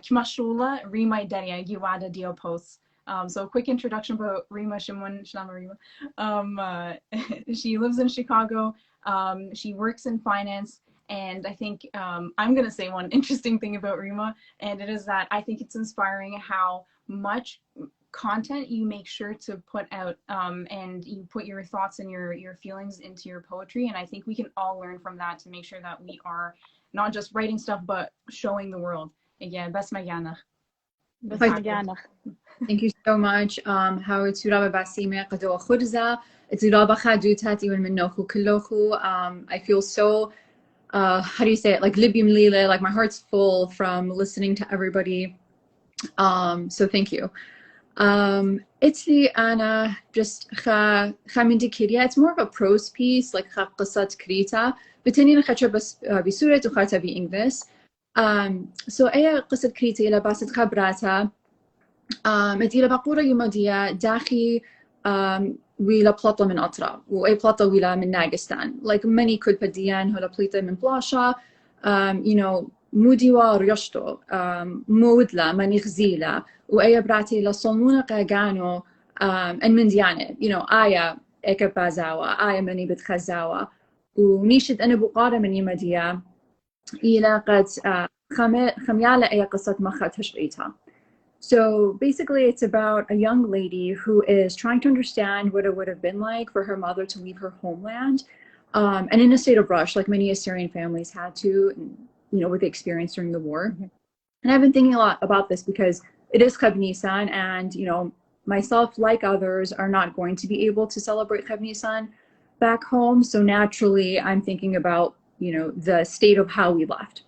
كمشولة ريما داريا جوادة ديو posts. So quick introduction about Rema Shamon. She lives in Chicago. She works in finance. And I think I'm going to say one interesting thing about Rema, and it is that I think it's inspiring how much content you make sure to put out and you put your thoughts and your feelings into your poetry. And I think we can all learn from that to make sure that we are not just writing stuff, but showing the world. Again, best maganach. Thank you so much. How Eetoota basime qado khudza Eetoota khadutati wal minnochu kullochu. I feel so how do you say it? Like libyum lila, like my heart's full from listening to everybody. So thank you. It's the Anna just it's more of a prose piece, like قصة كريتا بتنين خشة بس بسورة وخارتها بإنجليش. So أي قصة كريتا إلى باسط خبراتها إلى بقورة يومدية داخي ويلا بلاطة من أطرا وأي بلاطة ويلا من ناقستان like many could بديان هلا بلاطة من بلاشا you know موديوا ريشتو مودلا ماني خزيلا وأي براتي لصمونا قاقانو أن من ديانة you know آية إيكا بازاوا آية مني بتخزاوا ونيشد أنا بقارة من يمديا إلى قد خميالة أي قصة مخت هشريتها. So basically it's about a young lady who is trying to understand what it would have been like for her mother to leave her homeland and in a state of rush like many Assyrian families had to, you know, with the experience during the war. And I've been thinking a lot about this because it is Chab Nisan and, you know, myself like others are not going to be able to celebrate Chab Nisan back home. So naturally I'm thinking about, you know, the state of how we left.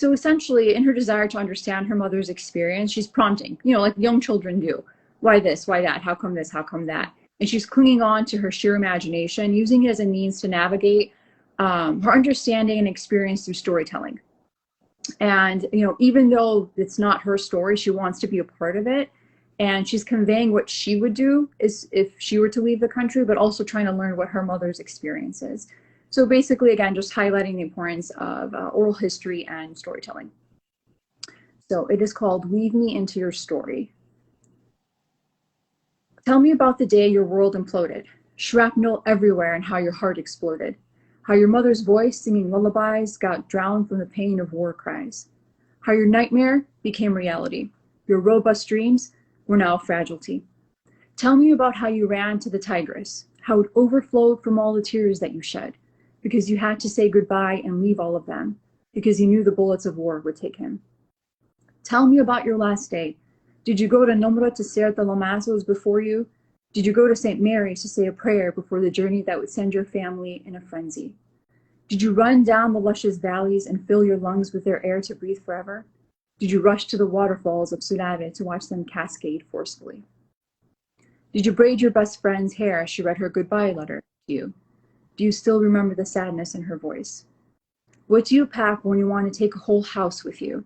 So essentially, in her desire to understand her mother's experience, she's prompting, you know, like young children do. Why this? Why that? How come this? How come that? And she's clinging on to her sheer imagination, using it as a means to navigate her understanding and experience through storytelling. And, you know, even though it's not her story, she wants to be a part of it. And she's conveying what she would do is if she were to leave the country, but also trying to learn what her mother's experience is. So basically, again, just highlighting the importance of oral history and storytelling. So it is called Weave Me Into Your Story. Tell me about the day your world imploded, shrapnel everywhere and how your heart exploded, how your mother's voice singing lullabies got drowned from the pain of war cries, how your nightmare became reality, your robust dreams were now a fragility. Tell me about how you ran to the Tigris, how it overflowed from all the tears that you shed, because you had to say goodbye and leave all of them, because you knew the bullets of war would take him. Tell me about your last day. Did you go to Numra to stare at the Lamasos before you? Did you go to St. Mary's to say a prayer before the journey that would send your family in a frenzy? Did you run down the luscious valleys and fill your lungs with their air to breathe forever? Did you rush to the waterfalls of Surayt to watch them cascade forcefully? Did you braid your best friend's hair as she read her goodbye letter to you? Do you still remember the sadness in her voice? What do you pack when you want to take a whole house with you?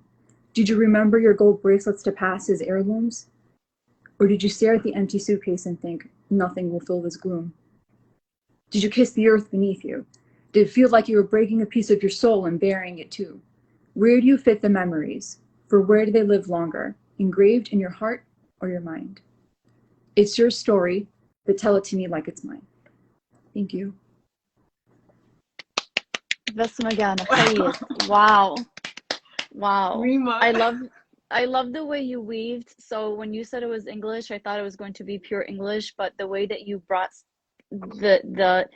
Did you remember your gold bracelets to pass as heirlooms? Or did you stare at the empty suitcase and think, nothing will fill this gloom? Did you kiss the earth beneath you? Did it feel like you were breaking a piece of your soul and burying it too? Where do you fit the memories? For where do they live longer? Engraved in your heart or your mind? It's your story, but tell it to me like it's mine. Thank you. Wow. Wow. Rema. I love the way you weaved. So when you said it was English, I thought it was going to be pure English, but the way that you brought the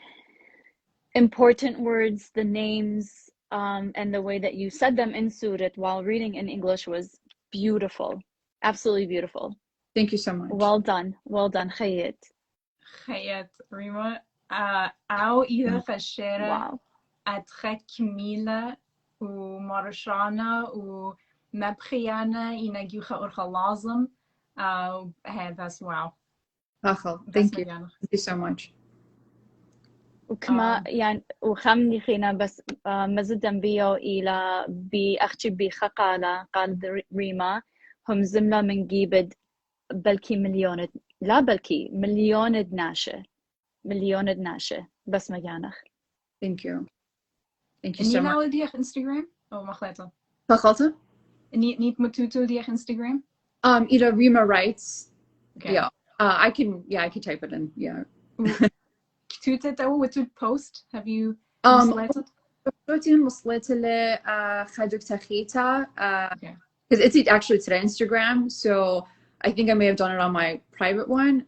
important words, the names, and the way that you said them in Surit while reading in English was beautiful. Absolutely beautiful. Thank you so much. Well done. Well done. Khayet. Khayet, Rema. Au إذا فشرة Wow. أتخك ميلة ومرشانة ومبخيانة ينجيوخ أرخ لازم هذا wow. Thank you. Thank you so much. وكما يعني وخمني خينا بس مزدن بيو إلى بأختي بخقالة قال ريما هم زملة من جيبد بلكي مليون لا بلكي مليون ناشة بس مجانخ. Thank you. Thank you so much. نينا ديخ Instagram أو مخلطة. مخلطة? نيت مكتوتو ديخ Instagram. Either Rema writes. Okay. Yeah. I can type it in. Yeah. What to post? Have you translated? Because it's actually to Instagram, so I think I may have done it on my private one.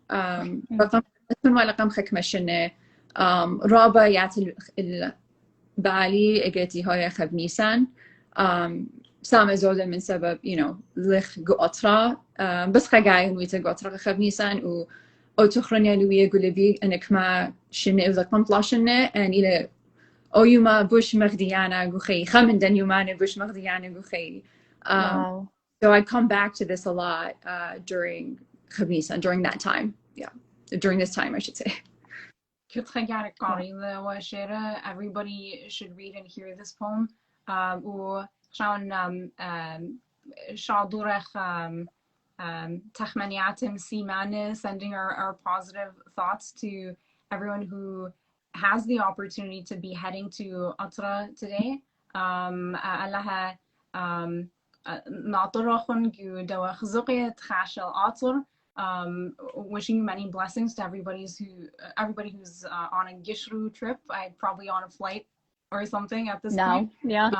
رابع يعطي البالي اجتي هاي خبنيسان سام زوجة من سبب لخ قطرة بس خجاي نويت قطرة خبنيسان و أو تخرني لوية قلبي أنك ما شنة إذا كنت لا شنة أن إلى Oyuma bush Magdiana Guchi, Khamindan Yumana bush Magdiana Guchi. Wow. So I come back to this a lot during Khamisa, during that time. Yeah, during this time, I should say. Everybody should read and hear this poem. Sending our positive thoughts to everyone who has the opportunity to be heading to Atra today. Wishing you many blessings to everybody who's on a Gishru trip. Probably on a flight or something at this point. Yeah.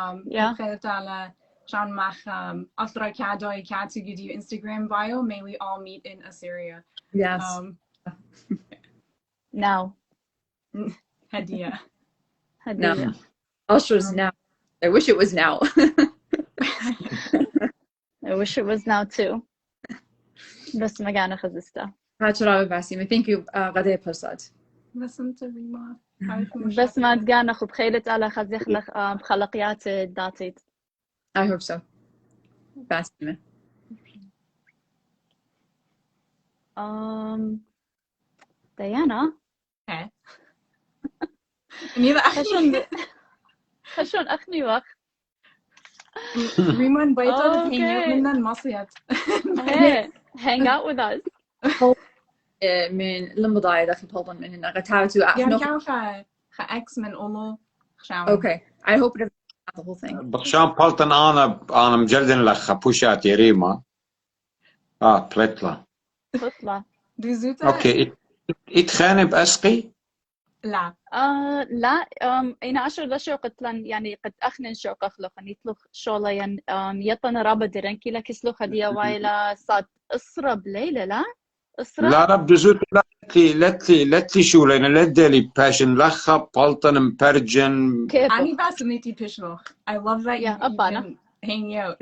Instagram bio. May we all meet in Assyria. Yes. Now. Hadiya. No. Ashur's now. I wish it was now. I wish it was now too. بس مجانا خزستا. Thank you, غداء برساد. Listen to Rema. بس ما تجانا خب خيلت على خزيخ بخلقيات داتيت. I hope so. Basime. Diana. Okay. خشون أخني وقت. Rema invited hang out with us. من المضايق داخل طلبا من هنا قتابتو X-Men Olo. Okay, I hope it the whole thing. بخشان بلطن أنا مجلدن لك بوشاتي ريما. بلتلا. دوزوتا. أوكي. إتخانب بأسقي؟ لا. لا إنا عشر لشو قتلن يعني قد أخنن شو قخلو خنيتلو شولا ين يطن رابا درنكي لكسلو خديا وايلا صاد أسرب ليلة لا؟ أسرب؟ لا رب دوزوت لتلي شو لين لدلي باشن لخا بلطن مبرجن. أني باسميتي بيشلوخ. I love that you can hang out.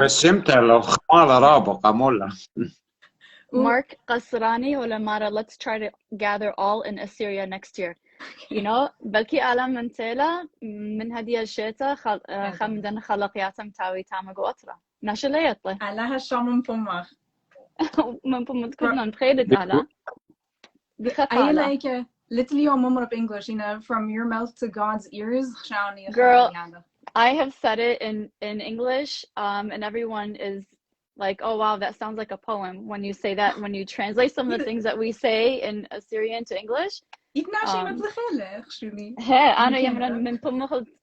بس إمتى لو خمالة رابا قامولا. Mark Kasrani ولا Mara, let's try to gather all in Assyria next year. You know, بلكي ألم من تلا من هدي الشتاء خمدن خلقياتهم تاوي تامجو أطرا. ناشلة يطلع. علىها شامن بومخ. من بومت كنا نخيلت على. I like literally on mummer up English, you know, from your mouth to God's ears. Girl, I have said it in English, and everyone is like, oh wow, that sounds like a poem when you say that, when you translate some of the things that we say in Assyrian to English. أنا يمرن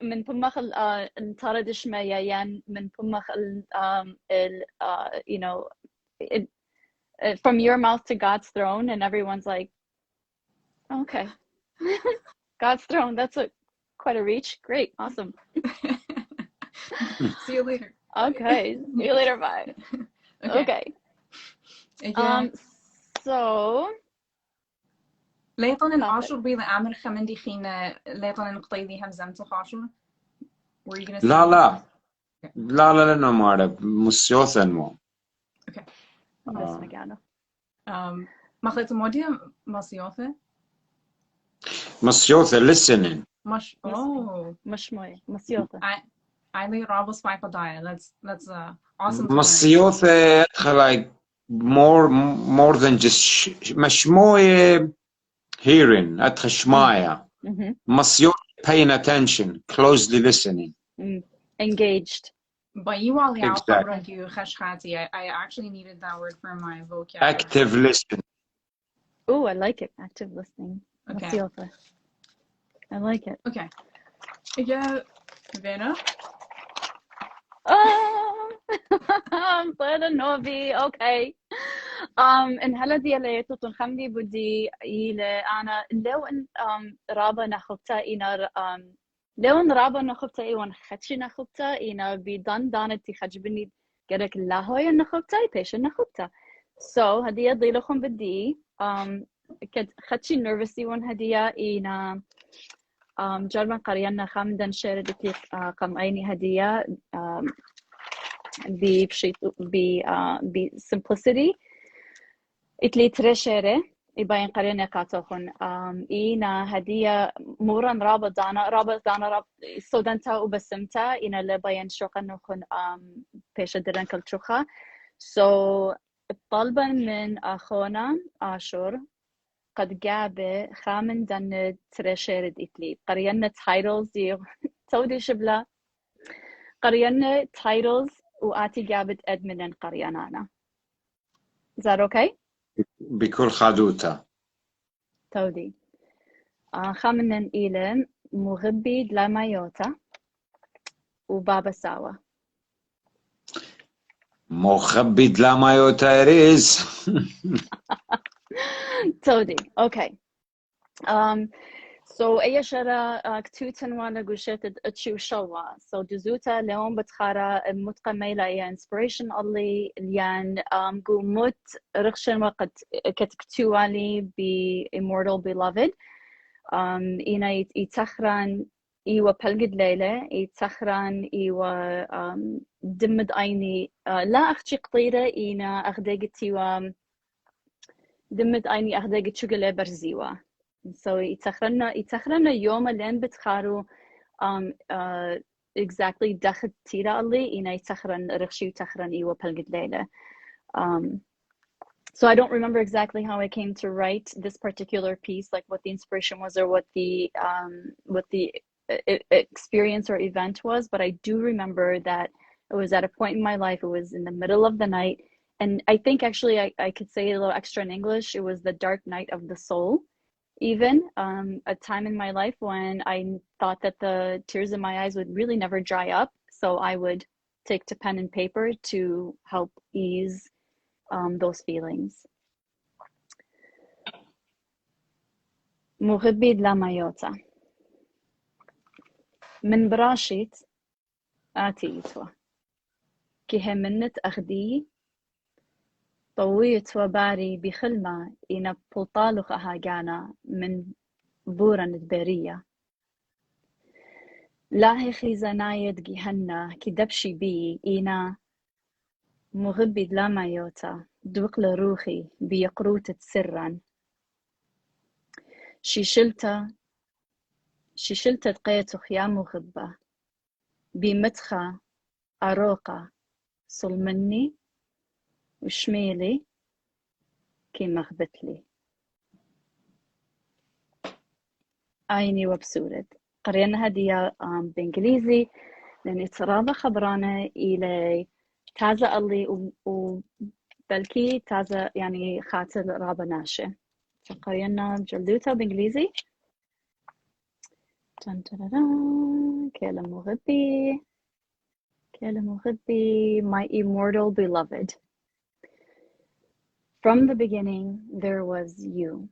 من بمخ انطرد شميان من بمخ you know from your mouth to God's throne, and everyone's like, okay. God's throne, that's quite a reach. Great, awesome. See you later. Okay, see you later, bye. Okay. So ليطن العاشر بيض عامر خمندي خينا ليطن القطيدي همزم تخاشر. Were you gonna say? لا مارا مسيوثن مو. Okay. بس مكانه. ما خليت موديا مسيوثة. مسيوثة listening. مش موي مسيوثة. I lay Rabos Pipodaya. That's awesome. مسيوثة like more than just مش موي hearing أتخشمايا. مسيوثة paying attention, closely listening. Engaged. But you all exactly. I actually needed that word for my vocabulary. Active listening. Oh, I like it. Active listening. Okay. I like it. Okay. Yeah, Vana. I'm طير النوبي. Okay. إن هلا دياليتو تنخمدي بدي إلى أنا لو إن رابا نخبتا إنا لو إن رابا نخبتا إيوان خدشي نخبتا إنا بدان دانتي خجبني قرك الله هوي نخبتا إيش نخبتا. So هدية ضيلكم بدي كد خدشي nervously وان هدية إنا جربا قرينا خامدن شردتي قم أيني هدية ب simplicity. إتلي ترشرة يبين قرينا قاتوخن إينا هدية مورن رابط دانا سودانتا وبسمتا إينا لبين شوقا نخن بيش درن كالتروخا so طالبا من أخونا آشور قد جاب خامن دن ترشيرد إتلي قرينا titles دي تودي شبلا قرينا titles وآتي جابت أدمن قرينانا is that okay? بكل خادوتا تودي خامن إلى مغبي دلامايوتا وبابا ساوا مخبي دلامايوتا إريز تودي okay so أي شرا كتوتن وانا قشت أتشو شوا so جزوتا اليوم بتخارا متقميلة يا inspiration اللي ليان قومت رخشن وقت كتكتوالي ب immortal beloved إينا يتخران إيوا بلقد ليلة يتخران إيوا دمد عيني لا أختي قطيرة إينا أخدقتي و دمد عيني أخدقت شغلة برزيوا so يتخرنا يوم اللي بتخارو exactly دخل تيرا اللي إينا يتخرن رخشي يتخرن إيوا بلقد ليلة So I don't remember exactly how I came to write this particular piece, like what the inspiration was or what the experience or event was, but I do remember that it was at a point in my life, it was in the middle of the night, and I think actually I could say a little extra in English, it was the dark night of the soul, even a time in my life when I thought that the tears in my eyes would really never dry up, so I would take to pen and paper to help ease those feelings. مغبي دلامايوتا من براشيت آتيتوا كي همنت أخدي طويت وباري بخلمة إنا بلطالخ أهاجانا من بورن البرية لاهي خيزانايد جهنة كي دبشي بي إنا مغبي دلامايوتا دوق لروخي بيقروت سرا شيشلتا تقيتخ يا مغبة بمتخا أروقة صلمني وشميلي كي مغبتلي عيني وبسورد قرينا هدية بإنجليزي لأن اترابة خبرانة إلي تازة اللي وبلكي تازة يعني خاطر رابة ناشة قرينا بجلدوتا بإنجليزي كلام مغبي my immortal beloved. From the beginning there was you.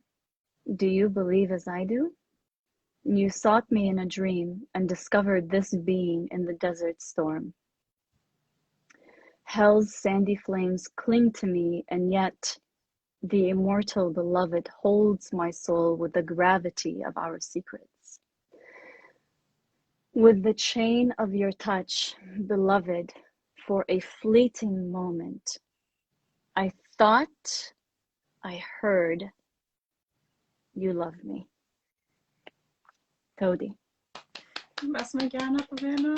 Do you believe as I do? You sought me in a dream and discovered this being in the desert storm. Hell's sandy flames cling to me, and yet the immortal beloved holds my soul with the gravity of our secrets. With the chain of your touch, beloved, for a fleeting moment, I thought I heard you love me. Tawdi. بس مجانا طبعا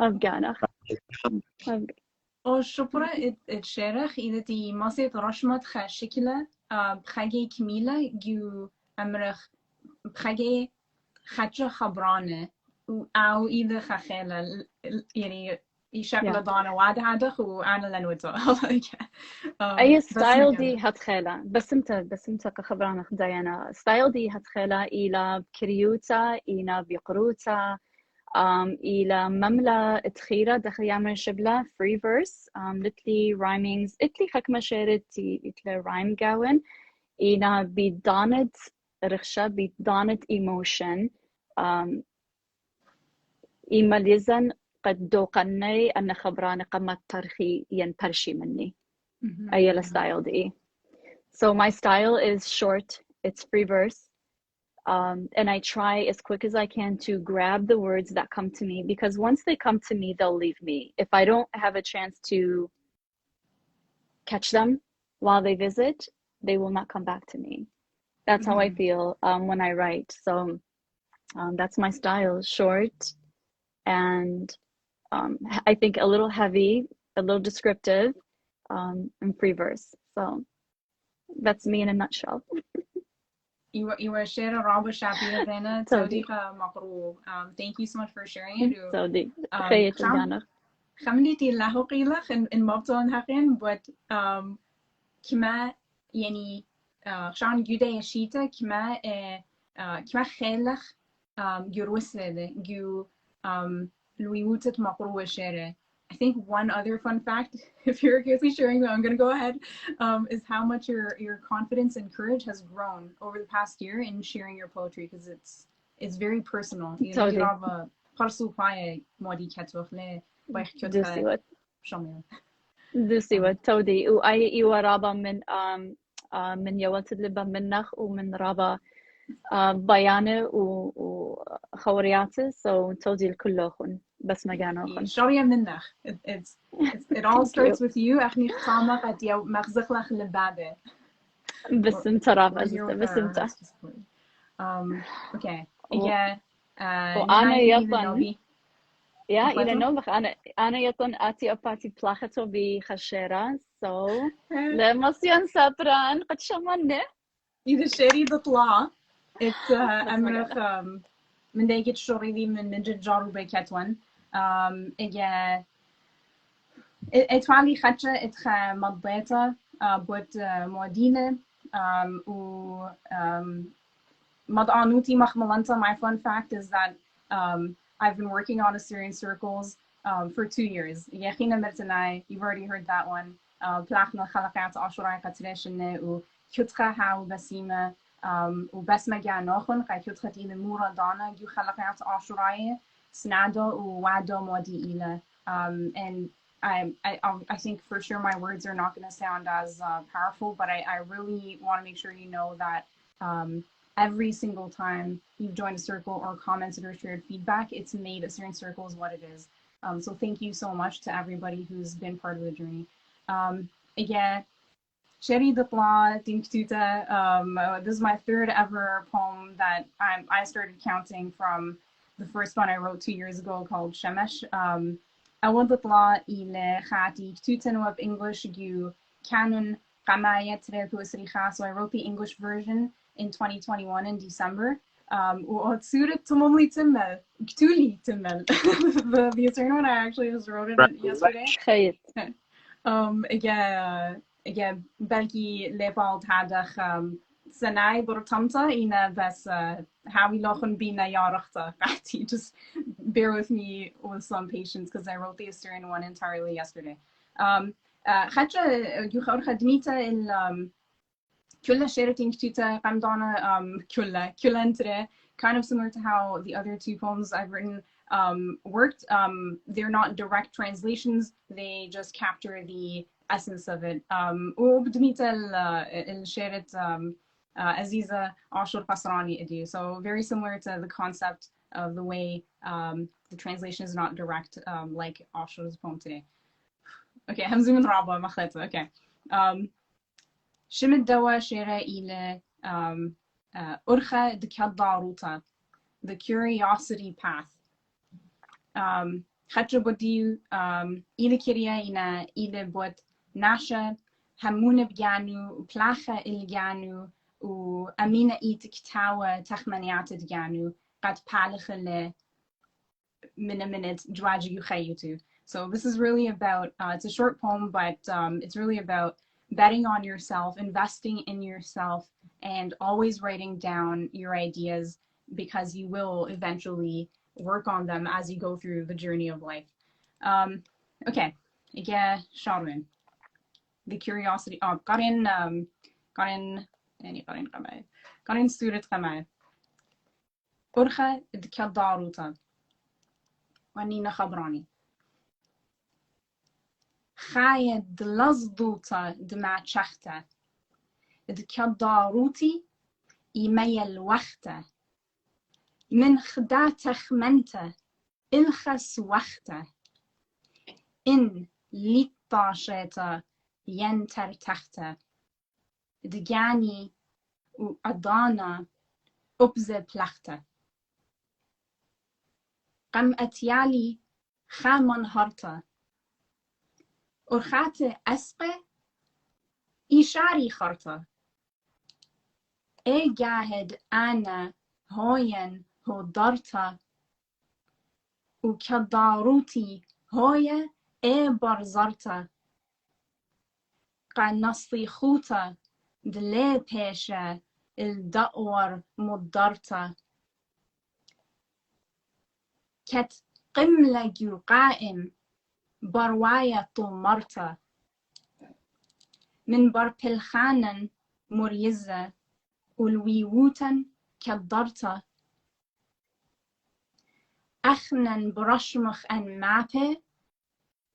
Afghana. او شبرا اتشارخ إذا تي مصيت رشمت خشكلة بخاجي كميلة جو أمرخ بخاجي خدش خبرانة أو إذا خخيلة يعني يشكل دانا وعد هذا وأنا لنوته أي ستايل دي هتخيلة بس أنت كخبرانة ديانا ستايل دي هتخيلة إلى بكريوتا إلى بيقروتا إلى مملة تخيرة داخل يعمل شبلة free verse لتلي rhymings إتلي حكمة شيرتي إتلي rhyme جاون إلى بيدانت رخشة بيدانت emotion إما لزن قد دوقني أن خبرانة قمت تاريخي ينبرشي مني أي الستايل دي so my style is short, it's free verse. And I try as quick as I can to grab the words that come to me, because once they come to me, they'll leave me. If I don't have a chance to catch them while they visit, they will not come back to me. That's how I feel when I write. So that's my style, short and I think a little heavy, a little descriptive, and free verse. So that's me in a nutshell. You share a Rabba Shapira Vana Tawdi makhoreh. Thank you so much for sharing it. Tawdi. خيط الجانر. خملتي الله قيلة إن مبطل هقين but كما يعني شان جودة يشيتا كما خيلخ جروسة جو لويوتة makhoreh شيرة. I think one other fun fact, if you're okay with me sharing that, I'm going to go ahead, is how much your confidence and courage has grown over the past year in sharing your poetry, because it's very personal. You know, you have a parsu paya modi ketwachle by khutha shamil. دوسي Tawdi. وأي ورابا من يوتد لبا منخ ومن رابا بيانة وخورياته. So Tawdi الكلوخن بس مجانوخن. شوية منخ. It all starts with you. أخني خامق أتيو مخزخلخ لبابة. بس انت رابا بس انت. Okay. Yeah. وأنا يطن. يا إلى نوبخ أنا يطن أتي أباتي بلاخته بخشيرة. So لمصيان سابران قد شمنه. إذا شري تطلع. It's أمرخ من دايجت شوريدي من جد جارو بكتوان. إجا إتفعلي خدشة إتخ مضيطة بوت مودينة و مضانوتي مخملانتا. My fun fact is that I've been working on Assyrian circles for 2 years. Yechina Mertanai, you've already heard that one. Plachna Khalakat Ashur Katreshin u Kutcha How Basima u Besmaga Nochon, Kutchat in the Muradana, you Khalakat Ashuraye, Snado u Wado Modi Ila. And I think for sure my words are not going to sound as powerful, but I really want to make sure you know that every single time you've joined a circle or commented or shared feedback, it's made Assyrian Circles what it is. So thank you so much to everybody who's been part of the journey. Again, Sheri Dapla Eetoota. This is my third ever poem that I started counting from the first one I wrote 2 years ago called Shemesh. أول دطلع إلى خاتي Eetoota of English you canon قماية تريثو خاص. So I wrote the English version in 2021 in December. Surit tumumli timmel, ktuli timmel. The Assyrian one I actually just wrote it yesterday. Again, belki lepald hadach sanai bortamta ina bes hawi lochon bina yarachta. Just bear with me with some patience because I wrote the Assyrian one entirely yesterday. Khacha yukhor khadmita il kula sherating Eetoota qamdana kula entre, kind of similar to how the other 2 poems I've written worked. They're not direct translations, they just capture the essence of it. وبدميت الشيرة Aziza Ashur Kasrani Idyoum. So very similar to the concept of the way the translation is not direct like Ashur's poem today. Okay, همزة من رابع مخلطة. Okay. شمد دوا شيرة إلى أرخى دكاداروتا, the curiosity path. خدش بديو إلى كريا إنا إلى بود ناشا همون بجانو بلاخة الجانو و Ameena'eet كتاوة تخمنيات الجانو قد بالخ ل من a minute جواجي يخيوتو. So this is really about, it's a short poem, but it's really about betting on yourself, investing in yourself, and always writing down your ideas because you will eventually work on them as you go through the journey of life. Okay, yeah, Sharon. The curiosity. Oh, got in Surit Qamay. Urkha Dkadaruta. Wanina Khabrani. Khaya Dlazduta Dma Chachta. Dkadaruti Imayal Wachta. من خداتخ منتا الخس وقتا إن لطاشتا ينتر تختا دجاني وأضانا أبزة بلخته قم أتيالي خامن هرتا أرخات أسقى إشاري خرطة إي جاهد أنا هوين هودرتا وكداروتي هويا إي برزرتا قا نصلي خوتا دلي بيشا الدأور مدرتا كت قملة جو قائم برواية طمرتا من بربلخانا مريزة والويوتا كدرتا أخنا برشمخ أن مابي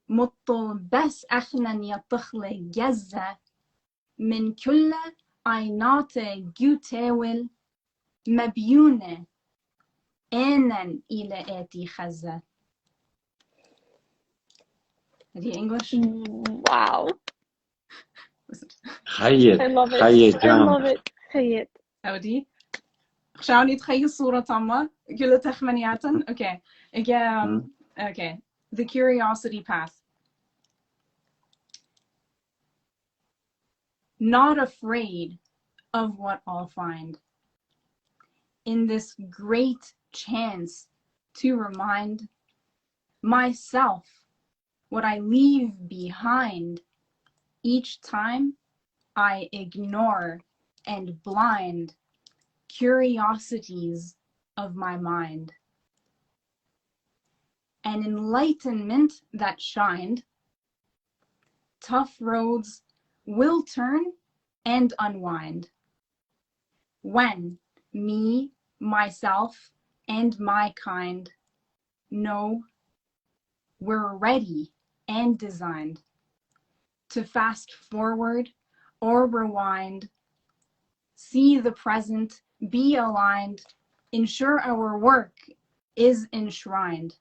مطل بس أخنا يطخل جزة من كل عينات جوتاول مبيونة إينا إلى آتي خزة. هذه English? Wow. خيط I love it. خيط I جام. love it. خيط. تودي خشاوني تخيل صورة تامة كل تخمنياتن. Okay. Again, okay. The curiosity path. Not afraid of what I'll find. In this great chance to remind myself what I leave behind each time I ignore and blind curiosities of my mind. An enlightenment that shined, tough roads will turn and unwind. When me, myself, and my kind know we're ready and designed to fast forward or rewind, see the present, be aligned, ensure our work is enshrined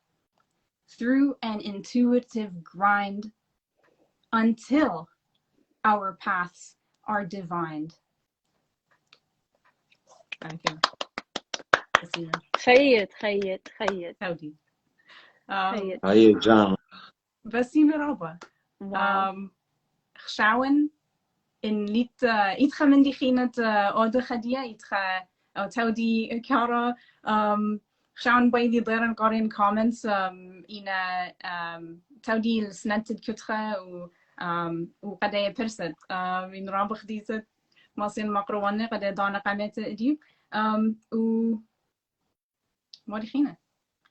through an intuitive grind until our paths are divined. Thank you. خيط خيط خيط. Tawdi. خيط. خيط جام. بس مرحبا. خشاون إن ليت إتخا من دي خينة أود خدية إتخا أو تودي كارا خشاون بايدي ضيرن قارين comments إنا تودي السنتد كتخا وقدايا برسد إن رابخ ديزت ماسين مقروانة قدايا دانا قامت إديوم و ما دي خينة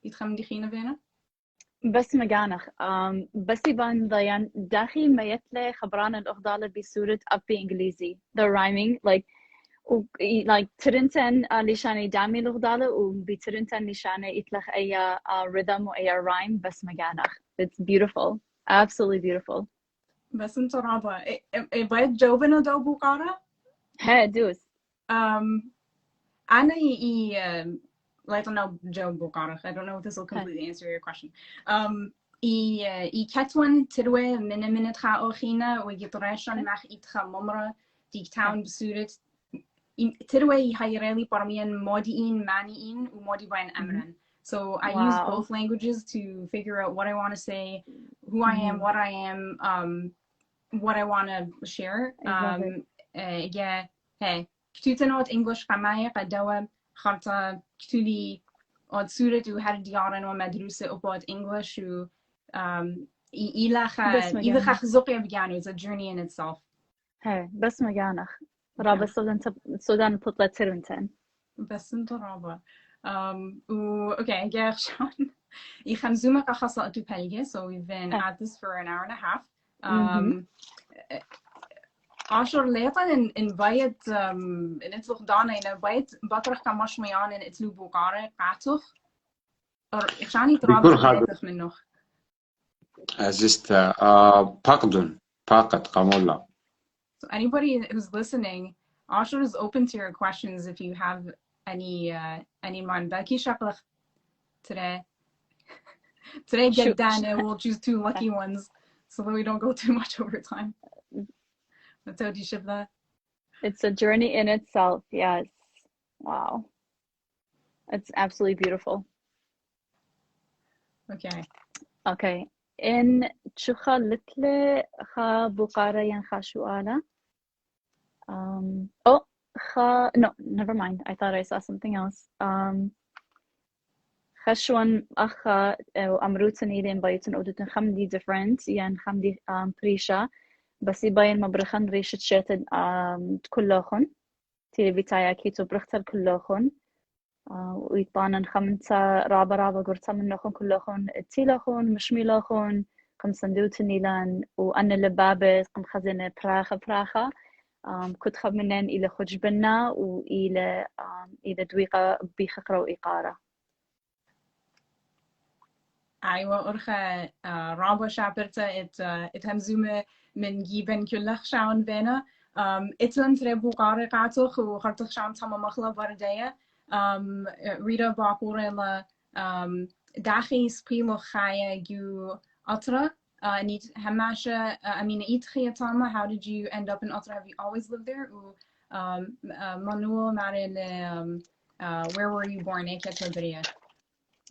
إتخا من دي خينة بينا بس مجانخ بس يبان ضيان داخي ما يتلي خبران الأخضالة بصورة أب بإنجليزي the rhyming like ترنتن لشاني دامي الأخضالة وبترنتن لشاني يتلخ أي rhythm وأي rhyme بس مجانخ. It's beautiful, absolutely beautiful. بس انت رابع بايت جوبنا دو بوقارة هي دوس أنا I don't know Joe Bukara. I don't know if this will completely answer your question. I Ketwan Tidwe minute ha ochina we gitrashon mach itcha momra die town Surit Tidwe Hayreli Parmian Modiin Maniin Umodibain Amran. So I use both languages to figure out what I want to say, who I am, what I am, what I want to share. Yeah, hey, Ktutanot English Kamaya Kadawa خلطة كتولي od Surit و هر دیارن و مدرسه upod English و إلى خ زقيا بجانو. It's a journey in itself. هي بس مجانخ رابع السودان تطلع ترنتن. بس انت رابع. Okay, yeah, Sean. يخمزوما كخاصة أتو بلغة. So we've been at this for an hour and a half. Ashur later invite in its dana invite بطرح كمش ميان in its بوقارة قاتخ or إخشاني ترابط قاتخ منه. Azist Pakdun Kamola. So anybody who's listening, Ashur is open to your questions if you have any man. Baki shaklach today get done and we'll choose 2 lucky ones so that we don't go too much over time. Tawdi Shibla. It's a journey in itself. Yes. Wow. It's absolutely beautiful. Okay. Okay. In chucha litle kha bukara yan khashuala. Oh, no, never mind. I thought I saw something else. Khashwan akha amrutani den baytun odutun khamdi different yan khamdi prisha basi bayan mabrkhan rishat shated kullahun تيلي بتاعي كيتو برختل كلهن ويطانن خمسة رابع قرصة منهن كلهن تيلهن مشميلهن قم صندوق نيلان وأنا لبابة قم خزينة براخة كنت خب منن إلى خجبنا وإلى دويقة بخقرة وإقارة. أيوة أرخى رابع شابرتا اتهمزومة من جيبن كلخ شاون بينا إتلن تربو قاري قاتوخ وخرطخ شاون تما مخلا باردية ريدا باقورة لا داخي سقيلو خايا جو أطرا نيت هماشة Ameena'eet خيا تاما. How did you end up in Atureta? Have you always lived there? Manuel Marele where were you born? إيه كتر بريا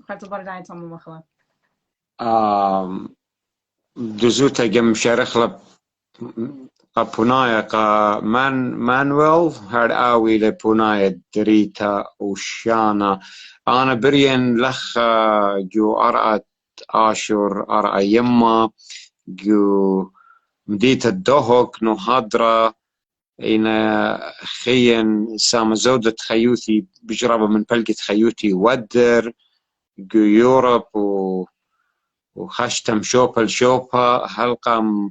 خرطة باردية تما مخلا دزوتا جم شرخلب قبونايا مانويل هاد آوي لبونايا ريتا أوشانا أنا بريان لخ جو أرأت آشور أرأ يما جو مديت الدهوك نهادرا إنا خيان سام زودة خيوتي بجربة من بلقة خيوتي ودر جو يوروب وخشتم شوبا حلقة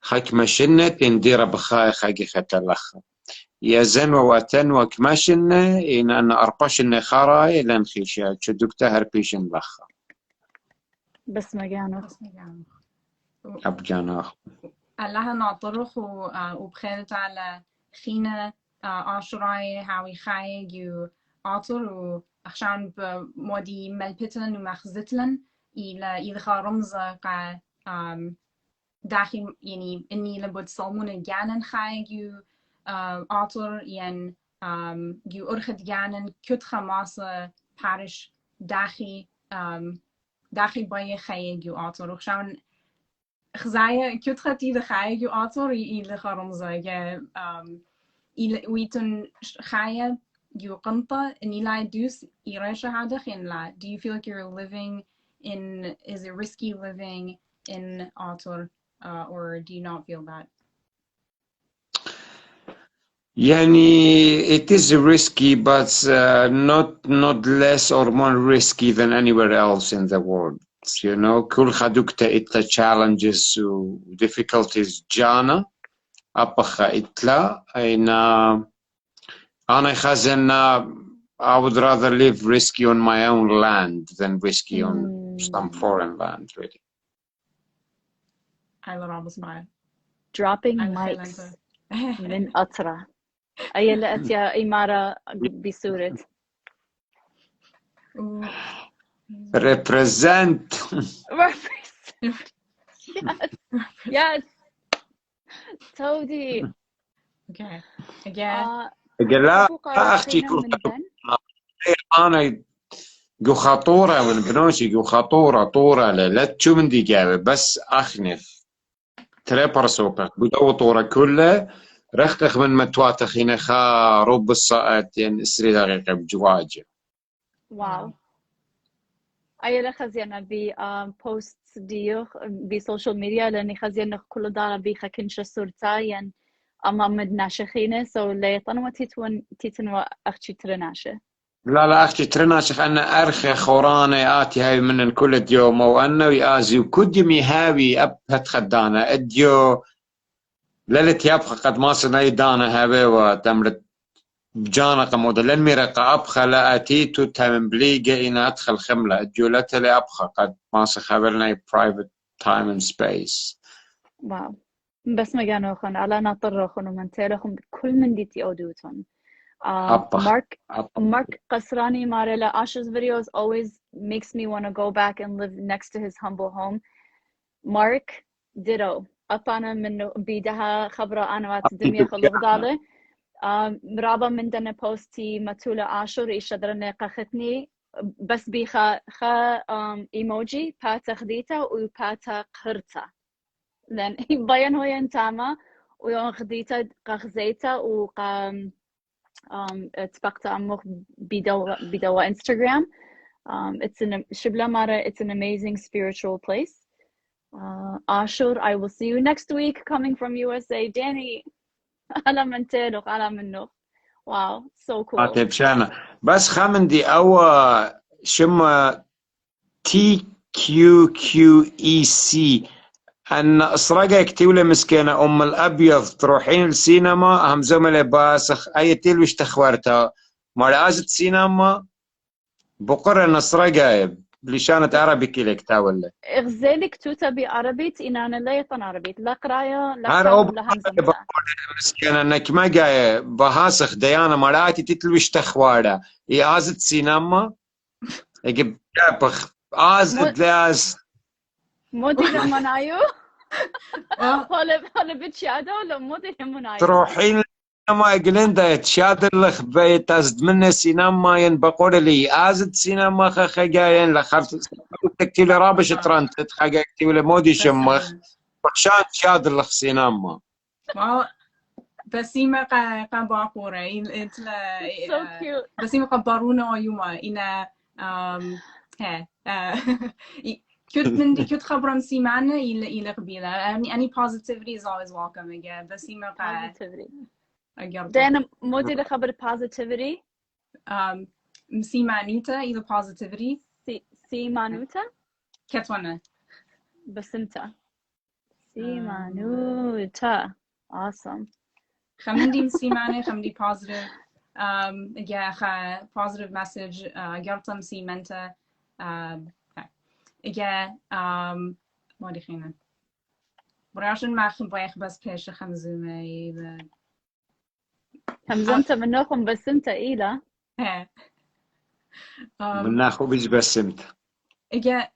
خاك مشنت انديرا بخاي خاقي ختلخ يا زن وواتن وكمشنة إن أنا أربشنة خاراي لن خيشة شدوك تهر بيشن لخ بس مجانو أبجانا الله ناطرخ وبخيرت على خينا عاشوراي هاوي خاي جو عطر وعشان بمودي ملبتن ومخزتلن إلى خارمزة قا داخل يعني إني لبود صالمون جانن خاي جو عطر ين جو أرخد جانن كت خماسة بارش داخل باي خاي جو عطر وخشان خزايا كت خطي ده خاي جو عطر إلى خارمزة يا إلى ويتن خايا جو قنطة إني لا دوس إيراشة هذا خين لا. Do you feel like you're living in, is it risky living in Atur or do you not feel that? يعني it is risky but not less or more risky than anywhere else in the world. You know, كل خدوكتا إتلا challenges و difficulties جانا أبخا إتلا أنا خزنا I would rather live risky on my own land than risky on some foreign land, really. I love almost mine. Dropping mics من أطرة. أي اللي أتيا إمارة بسورت. Represent. Yes. Tawdi. Okay. Again. لا أختي أنا جو خطورة من بنوشي جو خطورة طورة لا تشو من دي جابة بس أخنف تريبر سوقك بدو طورة كله رختخ من متواتخ هنا خا رب الصائت يعني اسري دقيقة بجواجه. واو. أي خزينة بي posts ديو بسوشيال ميديا لأني خزينة كل دارة بيخا كنش صورتا ين أما مدناشخينه سو لا يطنوا تيتنوا أختي ترناشه. لا أختي ترناشخ أنا أرخي خورانة آتي هاي من كل ديوم وأنا ويازي وكدمي هاوي أبهت خدانة أديو للت يبخى قد ما صنعي دانا هاوي وتمرت بجانا قمودة لن ميرقى أبخى لا أتيتو تامن بليقة إنا أدخل خملة أديو لتلي أبخى قد ما سخابرنا private time and space. واو. بس ما كانوا خن على ناطر خن ومن تيرخم بكل من ديتي أودوتون. Mark Kasrani Marela Ashur's videos always makes me want to go back and live next to his humble home. Mark ditto. أبانا منه بيدها خبرة أنا واتدمية خلوق دالة. رابا من دنا بوستي ماتولا أشور إشدرنا قختني بس بيخا إيموجي باتا خديتا وباتا قرتا لأن بيان هو ينتاما ويوم خديتا قخزيتا وقام تبقتا أموخ بدوا Instagram. It's an amazing spiritual place. Ashur, I will see you next week coming from USA. Danny, على من تلوخ على منه. Wow, so cool. طيب شانا بس خمندي أو شما TQQEC أن أسرقة كتيولة مسكينة أم الأبيض تروحين السينما هم زملاء باسخ أي تلوش تخورتها مرازة سينما بقرة نسرقة لشانة عربي كيلك تاولا اغزالك توتا بعربيت إنانا لا يطن عربيت لا قراية لا هذا كتاب لا همزة مسكينة انك ما جاي بهاسخ ديانا مراتي تتلوش تخوارة إعازة سينما يجب جابخ آزد لاز مودي لمنايو هلا بتشادو ولا مودي لمنايو تروحين ما جلندا تشادر لخ بيت أزد من سينما ينبقول لي آزد سينما خجاين لخرت تكتيل رابش ترانت خجا كتيل مودي شمخ عشان تشادر لخ سينما بسيمة قا باقورة إنتلا بسيمة قبارونا يوما إنا كنت من دي كنت خبرم سيمانة إلى قبيلة any positivity is always welcome again بسيمة قا دانا مودي لخبر positivity سيمانيتا إلى positivity سيمانوتا كتوانا بسمتا سيمانوتا awesome خمندي سيمانة خمندي positive again positive message قرطم سيمانتا again ما دي خينا براشن ما خبايخ بس بيش خمزومة همزمت منكم بسمت إيلا مناخو بيج بسمت again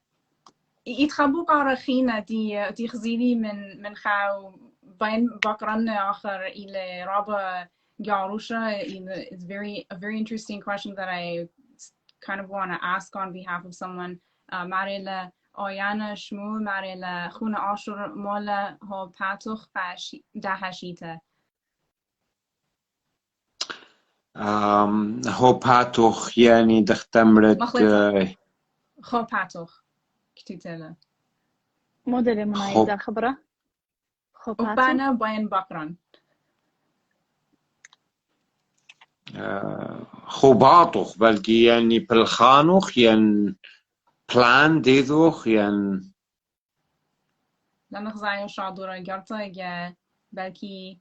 يتخبوك عرخينا دي خزيلي من خاو بين بقرن آخر إلى رابا جاروشا. It's a very interesting question that I kind of want to ask on behalf of someone. Marila Oushana Shmuel Marila Hona Ashur Mola Ho Patuch Dahashita. هو باتوخ يعني دختمرت خو باتوخ كتيتلا موديل منايدا خبرة خو باتوخ وبانا بين بقران خو باتوخ بلكي يعني بالخانوخ يعني بلان ديدوخ يعني لما خزايو شادورا جرتا يا بلكي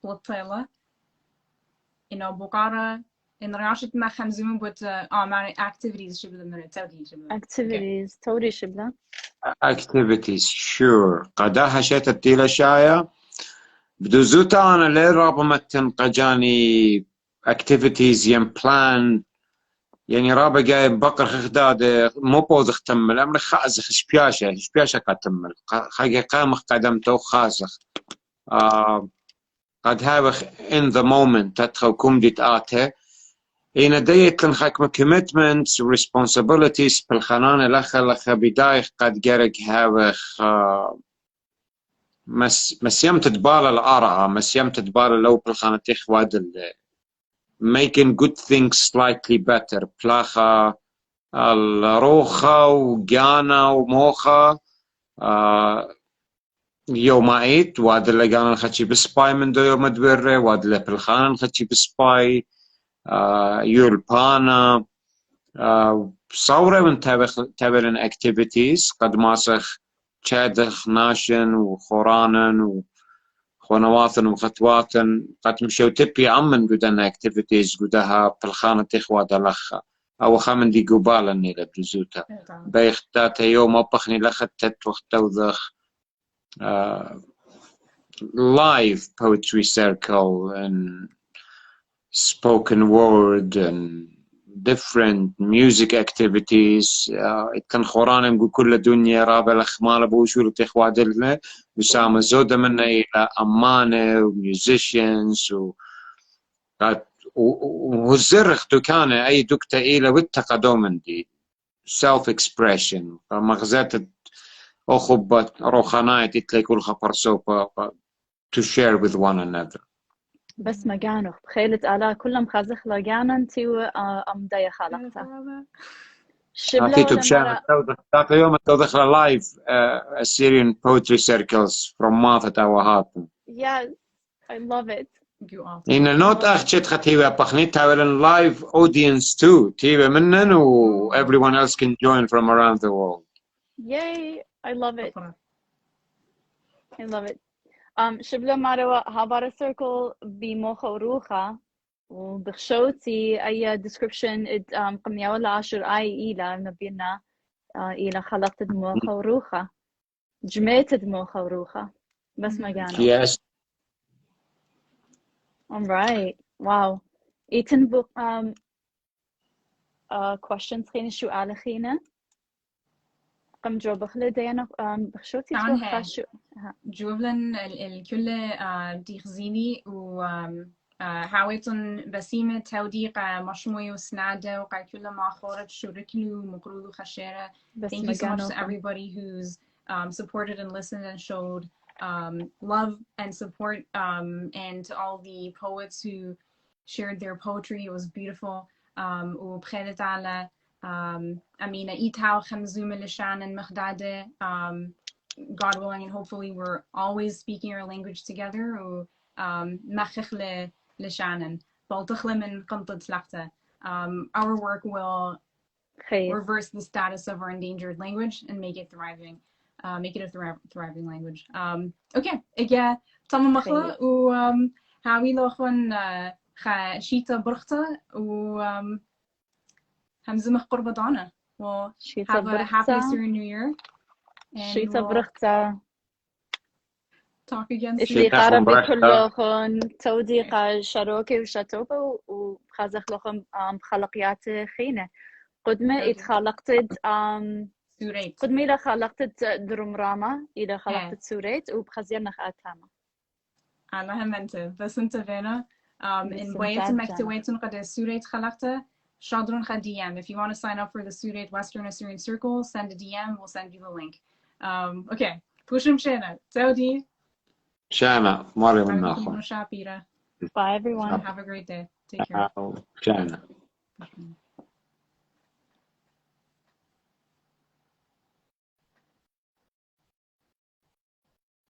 بلطيلة إنه بقارة إن رياشت ما خمزوم بوت مع activities شبلا مرة تودي شبلا activities تودي شبلا activities sure قداها شيت التيلة شاية بدو زوتا أنا ليه رابما تنقجاني activities ين plan يعني رابا جاي بقر خداد مو بوزخ تمل أمر خازخ شبياشة كتمل خاقي قامخ قدمتو خازخ قد هاوخ in the moment تدخل كومديت آته إينا ديت لنخاكم commitments و responsibilities بالخنانة لخا بدايخ قد جارك هاوخ مسيام تدبال الأرعى مسيام تدبال لو بالخانة تخواد making good things slightly better بلاخا الروخة وجانا وموخة يومئيت واد اللي كان نخشي بسباي من دو يوم دبره واد اللي بالخان نخشي بسباي يولبانا صورة من تابرن activities قد ماسخ تشادخ ناشن وخورانن وخونواتن وخطواتن قد مشو تبي عمن قدنا activities قدها بالخانة تخواد لخا أو خامن دي قبالا نيلا بزوتا بيختاتا يوم أبخني لختت وختوذخ live poetry circle and spoken word and different music activities كان خورانا نقول كل الدنيا رابع الأخمال بوشور تخوادلنا وسام زودة منا إلى أمانة و musicians وزرخ كان أي دكتة إلى والتقدم دي self expression مغزات أخبت روخاناية تتلي كل خبر سوبا to share with one another. بس ما جانو بخيلت على كلهم خازخ لا جانن تيو أم دايا خلقتها شبلا أعطيته ولا بشان مرة ذاك اليوم التوضيخ لايف Assyrian Poetry Circles from ماثة أوهاتم. yes I love it. إن النوت أخشت ختيبة بخنيت تاولن live audience too تيبة منن و everyone else can join from around the world. Yay, I love it. I love it. Shibla Marawa Habara Circle بمخوروخة وبخشوتي أي description قمني ولا عشر أي إلى نبينا إلى خلقت مخوروخة جمعت مخوروخة بس ما جانو. Yes. All right. Wow. Eaton book questions خينا شو على خينا قم جواب خلي ديانا بخشوتي توخا شو جوابلن الكل دي خزيني و حاولتن بسيمة توديق مشموي وسنادة وقع كل مخورة شركلو مقرولو خشيرة. Thank you so much to everybody who's supported and listened and showed love and support and to all the poets who shared their poetry. It was beautiful. وبخيلت على Ameena'eet خمزوم اللشان and Umkhdadeh. God willing and hopefully we're always speaking our language together. مخخ لشانن بلتخل من قنطة لحظة. Our work will reverse the status of our endangered language and make it thriving. Make it a thriving language. Okay, إجا تم مخلا و هاوي لخون خشيتا برختا و همزمخ قربضانة. Well, have a happy Assyrian New Year. شيتا برختا. Talk again soon. إسلي قارب كلهم تودي شروكي وشاتوبا وخازخ لهم خلقيات خينة. قدمة اتخلقت Surayt. قدمة إذا خلقت درمرامة إذا خلقت سوريت وبخزيرنا خاتامة. الله همنته بس أنت فينا إن بويتم مكتويتم قد Surayt خلقته شادرون خد DM. If you want to sign up for the Surit Western Assyrian Circle, send a DM. We'll send you the link. Okay. Pushim Shana. Tawdi. Shana. Mario Nacho. Bye everyone. Have a great day. Take care. Shana.